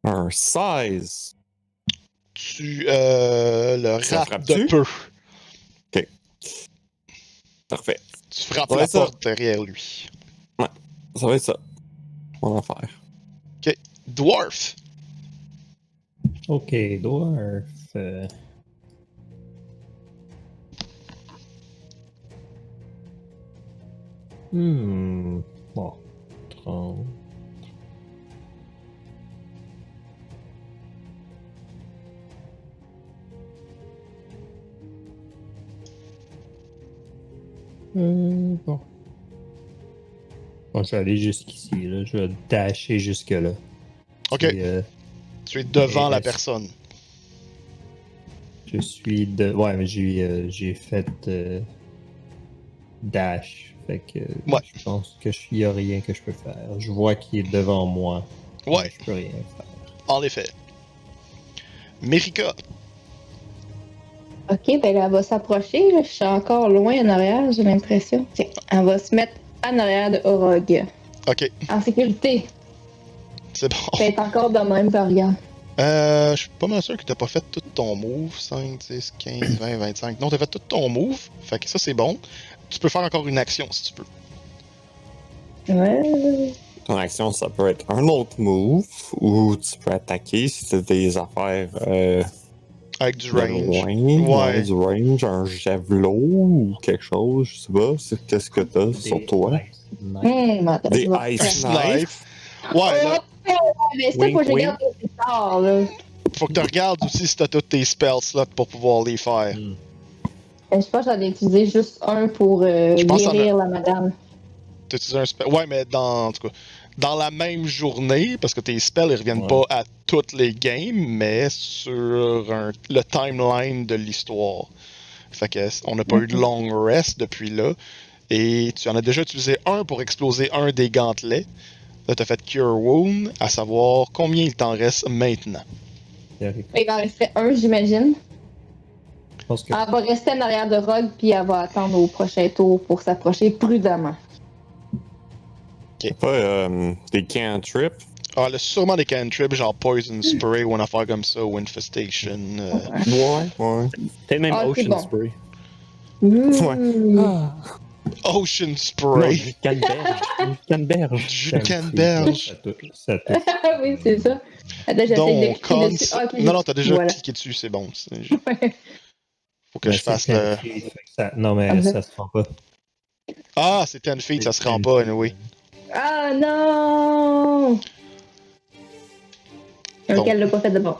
Un 16. Tu le Ça rafles de frappe-tu? peu. Parfait. Tu frappes Ouais, la ça. porte derrière lui. Ça va être ça. Mon affaire. Dwarf. Ok, Dwarf. Bon. 30. Bon. Bon, je vais aller jusqu'ici, là. Je vais dasher jusque-là. Ok. Et, Tu es devant Et la est-ce- personne. je suis de. Ouais, mais j'ai fait dash. Fait que Ouais. je pense que il y a rien que je peux faire. Je vois qu'il est devant moi. Ouais, Mais je peux rien faire. en effet. Merika. Ok, ben là, elle va s'approcher. Là. Je suis encore loin en arrière, j'ai l'impression. Tiens, elle va se mettre en arrière de Orog. Ok. En sécurité. C'est bon. C'est encore de même, ben, regarde. Je suis pas mal sûr que t'as pas fait tout ton move. 5, 10, 15, 20, 25. Non, t'as fait tout ton move. Fait que ça, c'est bon. Tu peux faire encore une action si tu peux. Ouais. Ton action, ça peut être un autre move, ou tu peux attaquer si t'as des affaires Avec du de range. loin, Ouais. du range, un javelot ou quelque chose, je sais pas. Qu'est-ce que t'as sur toi? Attends, Des je vais ice faire. knives? Ouais, là, Mais ça, Wink, faut que je wink. regarde plus tard, là. faut que tu regardes aussi si t'as tous tes spell slots pour pouvoir les faire. Je pense que j'en ai utilisé juste un pour Je pense que guérir la madame. T'as utilisé un spell. Ouais, mais en tout cas, dans la même journée, parce que tes spells ils reviennent Ouais. pas à toutes les games, mais sur le timeline de l'histoire. Fait que on n'a pas eu de long rest depuis là. Et tu en as déjà utilisé un pour exploser un des gantelets. Là, t'as fait Cure Wound, à savoir combien il t'en reste maintenant. Il va en rester un, j'imagine. Je pense que Elle va rester en arrière de Rogue, puis elle va attendre au prochain tour pour s'approcher prudemment. T'as pas des cantrips? Ah, elle a sûrement des cantrips, genre Poison Spray ou une affaire comme ça, ou Infestation. Ouais. Peut-être même Ah, c'est Ocean bon. Spray. Mmh. Ocean Non, Spray. jus de canneberge. Jus de canneberge. Jus de canneberge. ça touche. Oui, c'est ça. Attends, j'essaie de Donc, cliquer dessus. Ah, ok, non, t'as déjà voilà. cliqué dessus, c'est bon. Ouais. Faut que je fasse le. Non, mais Ah, ça se fera pas. Ah, c'est 10 feet, ça se rend pas, anyway. Ah non! Donc. Elle l'a pas fait de bon.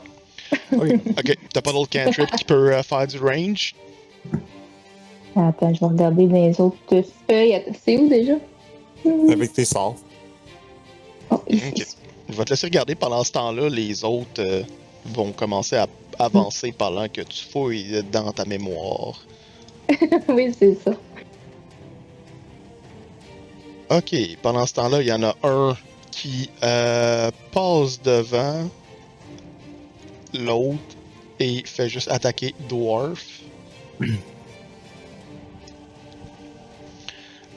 Ok, t'as pas d'autre cantrip qui peut faire du range? Attends, je vais regarder dans les autres feuilles. Attends, c'est où déjà? Avec tes sorts. Oh, ici. Ok. Je vais te laisser regarder pendant ce temps-là. Les autres vont commencer à avancer pendant que tu fouilles dans ta mémoire. Oui, c'est ça. Ok, pendant ce temps-là, il y en a un qui passe devant l'autre et fait juste attaquer Dwarf.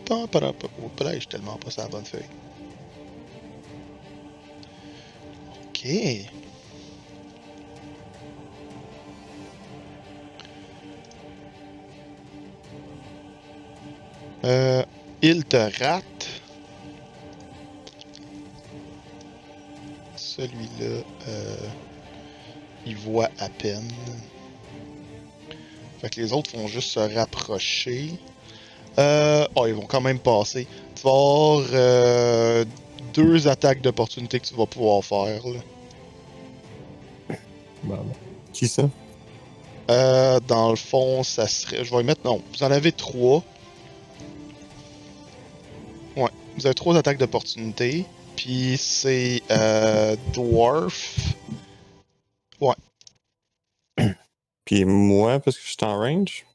Oh, là, je suis tellement pas sur la bonne feuille. Ok. Il te rate. Celui-là, il voit à peine. Fait que les autres vont juste se rapprocher. Oh, ils vont quand même passer. Tu vas avoir 2 attaques d'opportunité que tu vas pouvoir faire. Là. Bon. Qui ça? Dans le fond, ça serait. Je vais y mettre. Non, vous en avez 3. Ouais, vous avez 3 attaques d'opportunité. Puis c'est Dwarf. Ouais. Puis moi, parce que je suis en range?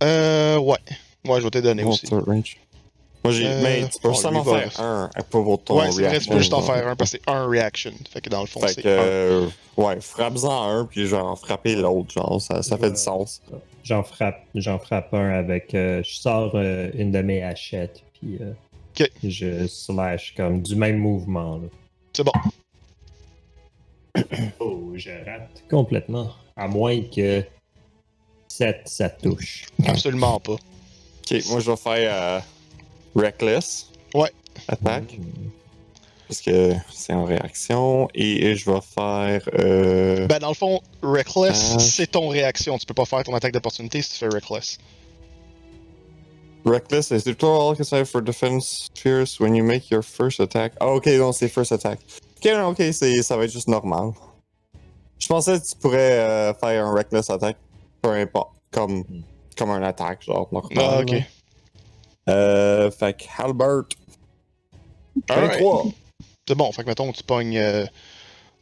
Ouais. Ouais, je vais te donner Bon, aussi. t'as range. Moi, mais tu peux oh, seulement lui va faire rester. un pour ton Ouais, c'est vrai, tu peux juste en reaction, faire un parce que c'est un reaction. Fait que dans le fond, Fait c'est que, un. ouais, frappe-en un, puis genre frapper l'autre, genre, ça fait du sens. J'en frappe un avec. Je sors une de mes hachettes, puis Ok. je slash comme du même mouvement. Là. C'est bon. Oh, je rate complètement. À moins que 7, ça touche. Absolument pas. Ok, moi je vais faire Reckless. Ouais. Attaque. Parce que c'est en réaction. Et je vais faire. Ben, dans le fond, Reckless, Ah. c'est ton réaction. Tu peux pas faire ton attaque d'opportunité si tu fais Reckless. Reckless is all considered for defense spheres when you make your first attack. Ah, ok, non, c'est first attack. Ok, non, ok, ça va être juste normal. Je pensais que tu pourrais faire un Reckless attack, peu importe, comme un attaque, genre normal. Ah, ok. Fait que Halbert. Alright. 23. C'est bon. Fait que mettons, tu pognes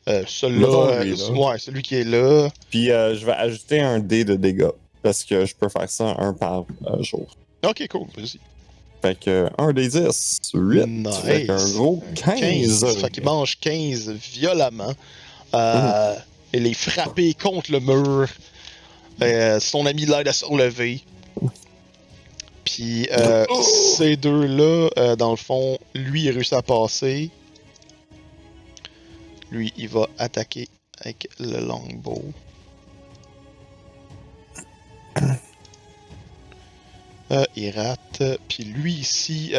Mettons celui-là. lui, là. Ouais, celui qui est là. Puis je vais ajouter un dé de dégâts. Parce que je peux faire ça un par jour. Ok, cool. Vas-y. Fait que 1 des 10, 8. Nice. Fait qu'un gros 15. Fait qu'il mange 15 violemment. Il est frappé contre le mur. Son ami l'aide à se relever. Puis ces deux-là, dans le fond, lui, il réussit à passer. lui, il va attaquer avec le longbow. Il rate. Puis lui ici,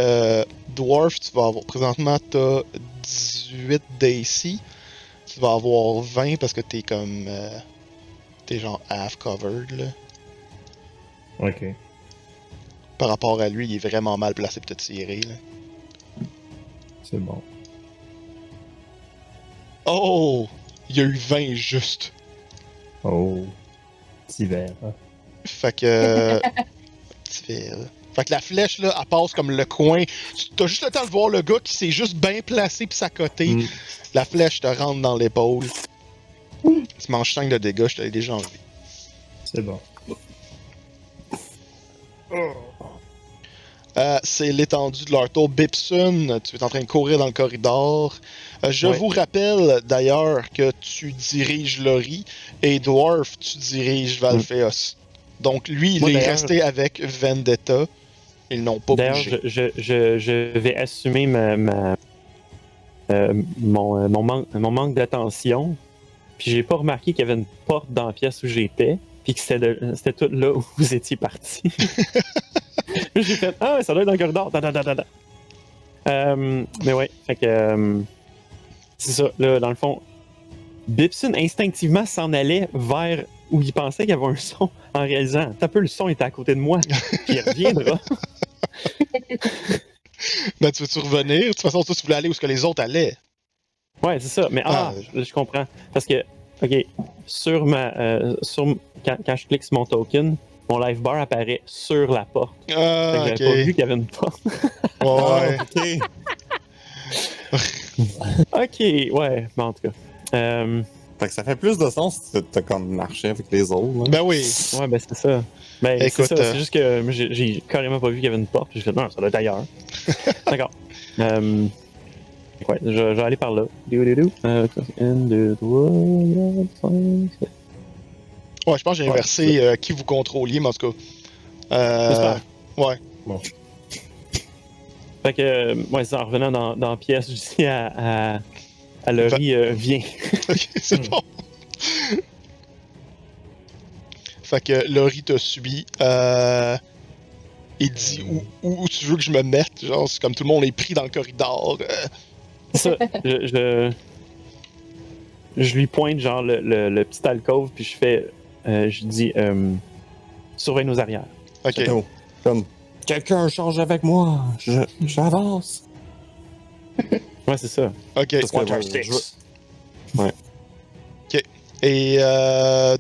Dwarf, tu vas avoir. Présentement, t'as 18 d'AC. Tu vas avoir 20 parce que t'es comme. T'es genre half covered là. Ok. Par rapport à lui, il est vraiment mal placé pour te tirer là. C'est bon. Oh! Il y a eu 20 juste. Oh. Petit verre. Hein. Fait que. Petit verre. Fait que la flèche là, elle passe comme le coin. T'as juste le temps de voir le gars qui s'est juste bien placé pis s'accoter. Mm. La flèche te rentre dans l'épaule. Tu manges 5 de dégâts, je te l'ai déjà enlevé. C'est bon. C'est l'étendue de leur tour. Bipson, tu es en train de courir dans le corridor. Je Ouais. vous rappelle d'ailleurs que tu diriges Lori et Dwarf, tu diriges Valfeos. Donc lui, il Moi, est d'ailleurs- resté avec Vendetta. Ils n'ont pas D'ailleurs, bougé. je vais assumer mon manque d'attention. Puis j'ai pas remarqué qu'il y avait une porte dans la pièce où j'étais. Puis que c'était tout là où vous étiez parti. J'ai fait ah, ça doit être dans le corridor. Da, da, da, da, da. Mais ouais, fait que. C'est ça, là, dans le fond. Bipson instinctivement s'en allait vers où il pensait qu'il y avait un son en réalisant. T'as peu, le son était à côté de moi. Puis il reviendra. Ben, tu veux-tu revenir? De toute façon, toi, tu voulais aller où ce que les autres allaient. Ouais, c'est ça. Mais je comprends. Parce que, OK, quand je clique sur mon token, mon life bar apparaît sur la porte. Fait que Ah, j'avais ok. pas vu qu'il y avait une porte. Ouais. Ok. OK, ouais, mais en tout cas. Fait que ça fait plus de sens si t'as comme marché avec les autres. Là. Ben oui. Ouais, ben c'est ça. Ben, Écoute, c'est ça. C'est juste que j'ai carrément pas vu qu'il y avait une porte. Puis j'ai fait, non, ça doit être ailleurs. D'accord. Ouais, je vais aller par là. 1, 2, 3, 4, 5, 6. Ouais, je pense que j'ai Ouais, inversé qui vous contrôliez, mais en tout cas. J'espère. Ouais. Bon. Fait que, ouais, c'est ça, en revenant dans la pièce, je dis à Laurie, viens. Ok, c'est bon. Fait que Laurie t'a subi. Il dit où tu veux que je me mette. Genre, c'est comme tout le monde est pris dans le corridor. C'est ça, je lui pointe genre le petit alcôve, puis je dis, surveille nos arrières. Ok. Oh, comme quelqu'un change avec moi, j'avance. Ouais, c'est ça. Ok. Parce que Et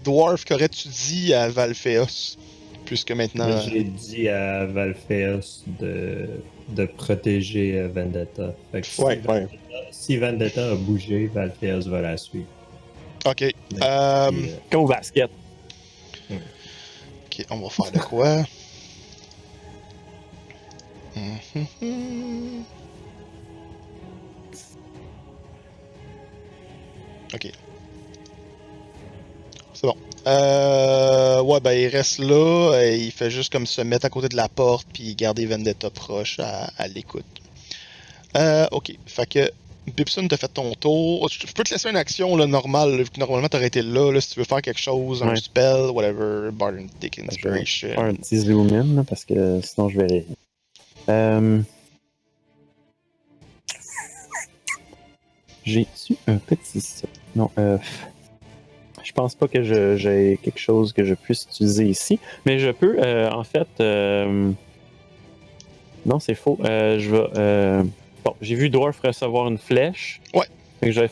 Dwarf, qu'aurais-tu dit à Valfeos? Puisque maintenant. J'ai dit à Valfeos de protéger Vendetta. Fait que Ouais, ouais. si Vendetta a bougé, Valfeos va la suivre. Ok. Puis, Comme au basket. Ok, on va faire de quoi? Mhm. Ok. C'est bon. Ouais, ben il reste là, il fait juste comme se mettre à côté de la porte puis garder Vendetta proche à l'écoute. Ok, fait que Bipson t'a fait ton tour. Je peux te laisser une action là, normale, vu que normalement t'aurais été là, si tu veux faire quelque chose, un Ouais. spell, whatever, Bardic Je vais Inspiration. faire un petit zoom in, là, parce que sinon je verrai. J'ai-tu un petit... Non, je pense pas que j'ai quelque chose que je puisse utiliser ici, mais je peux, en fait... Non, c'est faux. Je vais... Bon, j'ai vu Dwarf recevoir une flèche. Ouais. Fait que je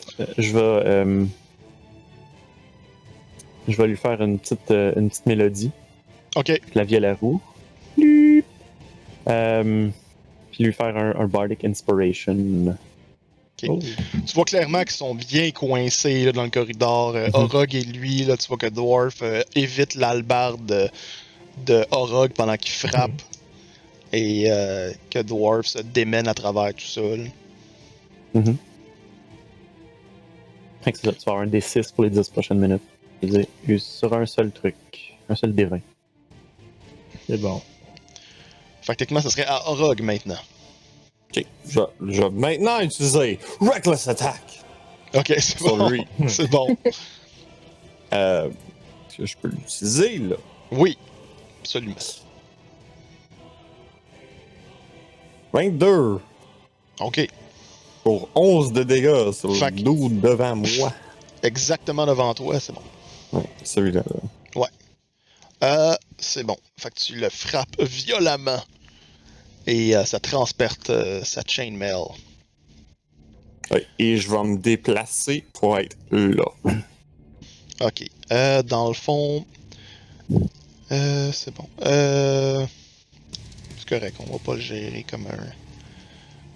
vais lui faire une petite mélodie. Ok, Clavier à la roue. Puis lui faire un Bardic Inspiration. ok. Tu vois clairement qu'ils sont bien coincés là, dans le corridor. Orog et lui, là, tu vois que Dwarf évite l'hallebarde de Orog pendant qu'il frappe. Et que Dwarf se démène à travers tout ça. Là. Fait que c'est ça, tu vas avoir un D6 pour les 10 prochaines minutes. Je veux dire, sur un seul truc. Un seul D20. c'est bon. Fait que techniquement, ça serait à Orog maintenant. Ok, je vais maintenant utiliser Reckless Attack. Ok, c'est sur bon. lui. C'est bon. Est-ce que je peux l'utiliser, là? Oui, absolument. 22 Ok, pour 11 de dégâts sur Fait le que- dude devant moi. exactement devant toi, c'est bon. Ouais, celui-là. C'est bon. Fait que tu le frappes violemment. Et ça transperce sa chainmail. Ouais, et je vais me déplacer pour être là. Ok. Dans le fond. C'est bon. C'est correct, on va pas le gérer comme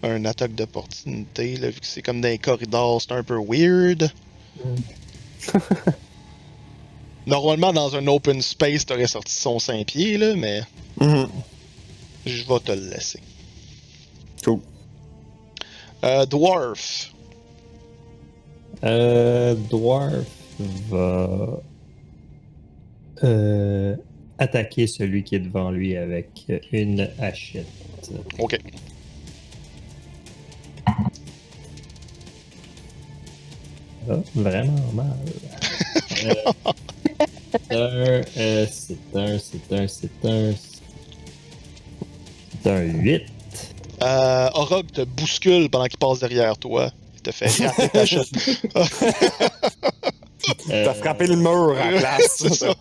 un attaque d'opportunité, là, vu que c'est comme dans les corridors, c'est un peu weird. Normalement, dans un open space, t'aurais sorti son 5 pieds, là, mais Mhm. je vais te le laisser. Cool. Dwarf. Dwarf va attaquer celui qui est devant lui avec une hachette. Ok. Ah, vraiment mal. C'est un 8. Orog te bouscule pendant qu'il passe derrière toi. Il te fait rater ta chaîne. T'as frappé le mur à la place. C'est ça.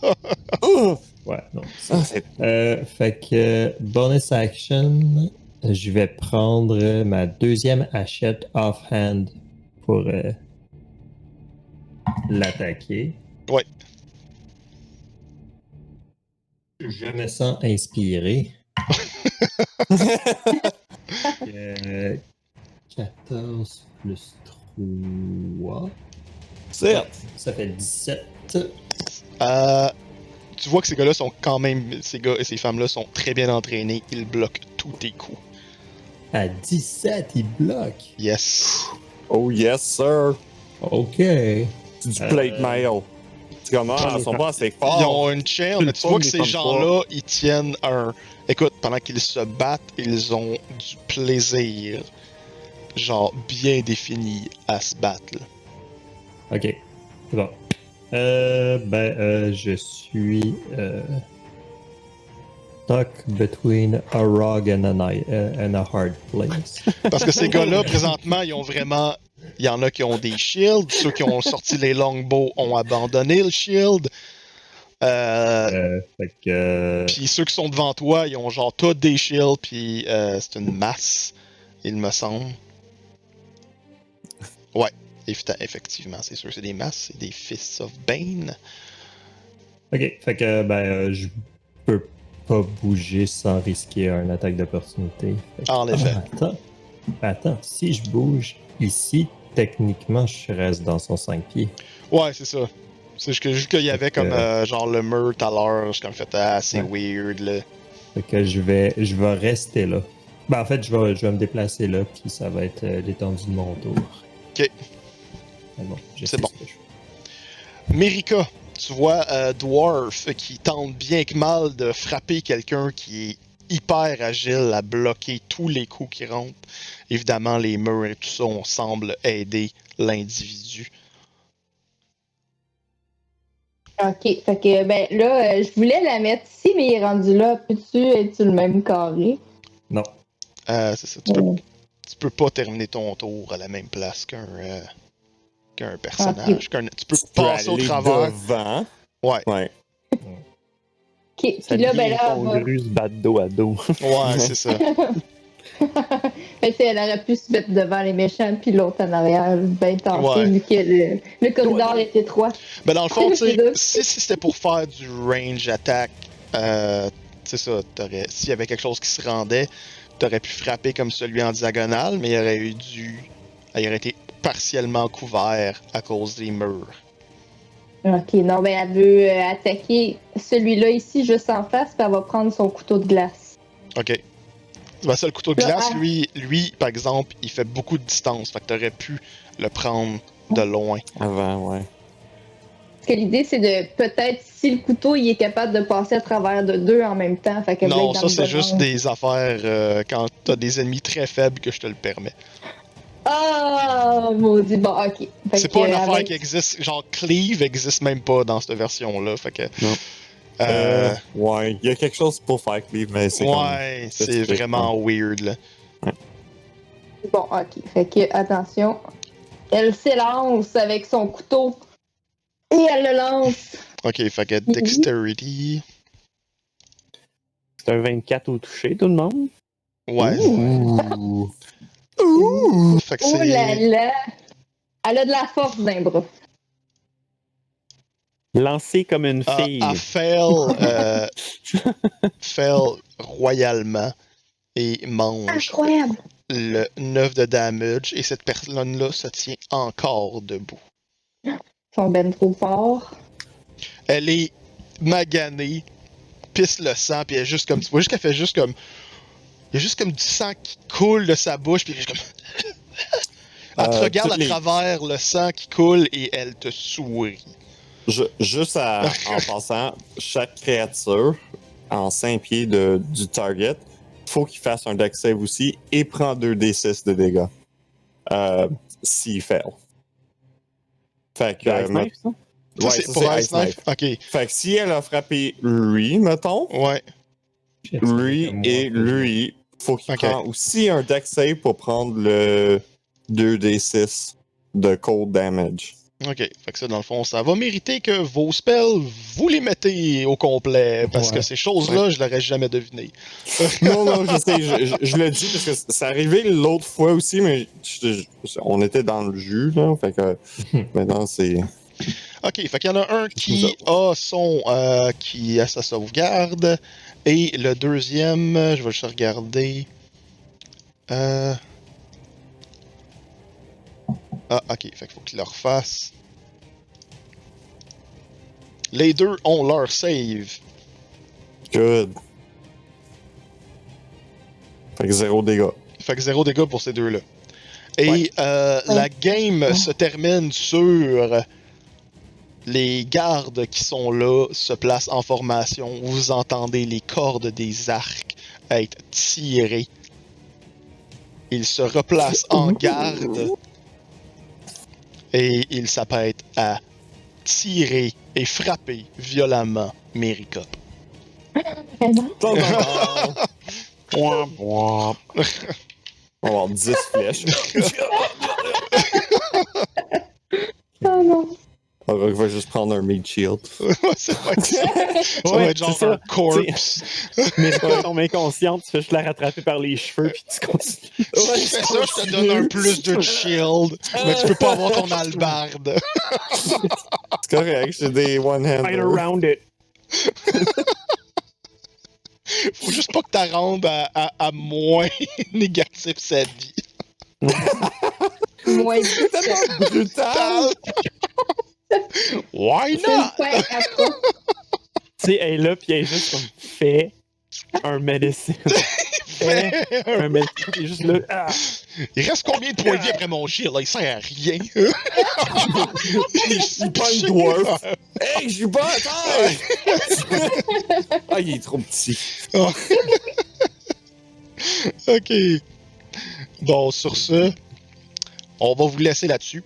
Ouais, non. Ah, c'est- Fait que bonus action, je vais prendre ma deuxième hachette offhand pour l'attaquer. Ouais. Je me sens inspiré. 14 plus 3. C'est Ça fait 17. Tu vois que ces gars-là sont quand même. Ces gars et ces femmes-là sont très bien entraînés. Ils bloquent tous tes coups. À 17, il bloque. Yes. Oh yes, sir. Ok. C'est du plate mail. C'est comme, ah, ils sont pas assez forts. Ils ont une chaîne, Tu mais le tu vois que pognes, ces les gens-là, ils tiennent un. Écoute, pendant qu'ils se battent, ils ont du plaisir, genre bien défini, à se battre. Là. Ok. C'est bon. Je suis stuck between a rock and a hard place. Parce que ces gars-là, présentement, ils ont vraiment. Il y en a qui ont des shields. Ceux qui ont sorti les longbows ont abandonné le shield. Fait que. Puis ceux qui sont devant toi, ils ont genre tous des shields. Puis c'est une masse, il me semble. Ouais, effectivement, c'est sûr, c'est des masses. C'est des Fists of Bane. Ok. Fait que, je peux pas bouger sans risquer une attaque d'opportunité. Fait que- En effet. Attends. Si je bouge ici, techniquement, je reste dans son 5 pieds. Ouais, c'est ça. C'est juste qu'il y avait Fait que- comme genre le mur tout à l'heure, j'ai comme fait assez Ouais. weird là. Fait que je vais rester là. En fait, je vais me déplacer là, puis ça va être l'étendue de mon tour. Ok. Mais bon, je C'est sais bon. ce que je fais. Mérika, tu vois Dwarf qui tente bien que mal de frapper quelqu'un qui est hyper agile à bloquer tous les coups qui rentrent. Évidemment, les murs et tout ça, on semble aider l'individu. Ok, fait que là, je voulais la mettre ici, mais il est rendu là. Peux-tu être sur le même carré? Non. C'est ça. Tu peux pas terminer ton tour à la même place qu'un personnage. Tu peux passer au aller travers. devant. Ouais. Ouais. Ok, Ça puis là, devient là, elle va- incongru se battre dos à dos. Ouais, c'est ça. Fait que, elle aurait pu se mettre devant les méchants, puis l'autre en arrière, bien tenté, Ouais. vu que le corridor est étroit. Mais dans le fond, tu sais, Les deux. si c'était pour faire du range attack, c'est ça, s'il y avait quelque chose qui se rendait, t'aurais pu frapper comme celui en diagonale, mais il aurait été partiellement couvert à cause des murs. Ok, non, elle veut attaquer celui-là ici, juste en face, puis elle va prendre son couteau de glace. Ok. Ben ça, le couteau de Là, glace, lui, par exemple, il fait beaucoup de distance, fait que t'aurais pu le prendre de loin. Avant, ouais. Parce que l'idée, c'est de peut-être, si le couteau, il est capable de passer à travers de deux en même temps, fait que Non, être dans ça le c'est bon juste angle. des affaires quand t'as des ennemis très faibles que je te le permets. Ah, maudit. Bon, ok. Fait C'est que, pas une affaire avec- qui existe. Genre, Cleave existe même pas dans cette version-là. Fait que. Non. Ouais, il y a quelque chose pour faire Cleave, mais c'est Ouais, c'est spécifique, vraiment weird, là. Bon, ok. Fait que, attention. Elle s'élance avec son couteau. Et elle le lance. Ok, fait que Dexterity. C'est un 24 au toucher, tout le monde. Ouais. Ouh. Ouh. Fait que Oh là c'est. là. Elle a de la force d'un bras. Lancé comme une fille. Fail royalement et mange Incroyable. le 9 de damage et cette personne-là se tient encore debout. Ils sont ben trop forts. Elle est maganée, pisse le sang, puis elle est juste comme. Tu vois juste qu'elle fait juste comme. Il y a juste comme du sang qui coule de sa bouche, puis elle est juste comme. Elle te regarde à toutes les- travers le sang qui coule et elle te sourit. Juste en passant, chaque créature en 5 pieds du target, faut qu'il fasse un dex save aussi et prend 2d6 de dégâts. S'il fail. Fait que. Le Ice Knife, ça? Ça, Ouais, c'est ça, pour c'est Ice Knife? Ok. Fait que si elle a frappé lui, mettons, Ouais. lui et lui, faut qu'il Ok. prenne aussi un dex save pour prendre le 2d6 de cold damage. Ok. Fait que ça, dans le fond, ça va mériter que vos spells, vous les mettez au complet. Parce que Ouais. ces choses-là, je l'aurais jamais deviné. Non, je sais, je le dis parce que c'est arrivé l'autre fois aussi, mais on était dans le jus, là. Fait que maintenant, c'est. Ok, fait qu'il y en a un qui a qui a sa sauvegarde. Et le deuxième, je vais juste regarder. Ah, ok, fait qu'il faut qu'il le refasse. Les deux ont leur save. Good. Fait que 0 dégâts. Fait que 0 dégâts pour ces deux-là. Et Ouais. la game se termine sur les gardes qui sont là, se placent en formation. Vous entendez les cordes des arcs être tirées. Ils se replacent en garde et ils s'apprêtent à tirer et frapper violemment Mericop. Tant, On va avoir 10 flèches. Oh non. On va juste prendre un meat shield. ça va être, ça va Ouais, être genre c'est ça. un corpse. Mais quand tombe inconsciente, tu fais juste la rattraper par les cheveux, puis tu continues. Si tu fais ça, je te donne un plus de shield, mais tu peux pas avoir ton albarde. C'est correct, j'ai des Fight one-handers. around it. Faut juste pas que tu rendes à moins négatif sa vie. Moi, C'est tellement brutal! Why c'est une not? pointe à quoi? Tu sais, elle est là, puis elle est juste comme fait un médecin. Fait un médecin, il est juste là. Ah! Il reste combien de points de vie après mon shield? Là, il sert à rien. C'est pas une dwarf! Hey, je suis pas à terre! Ah, il est trop petit. Ok. Bon, sur ce, on va vous laisser là-dessus.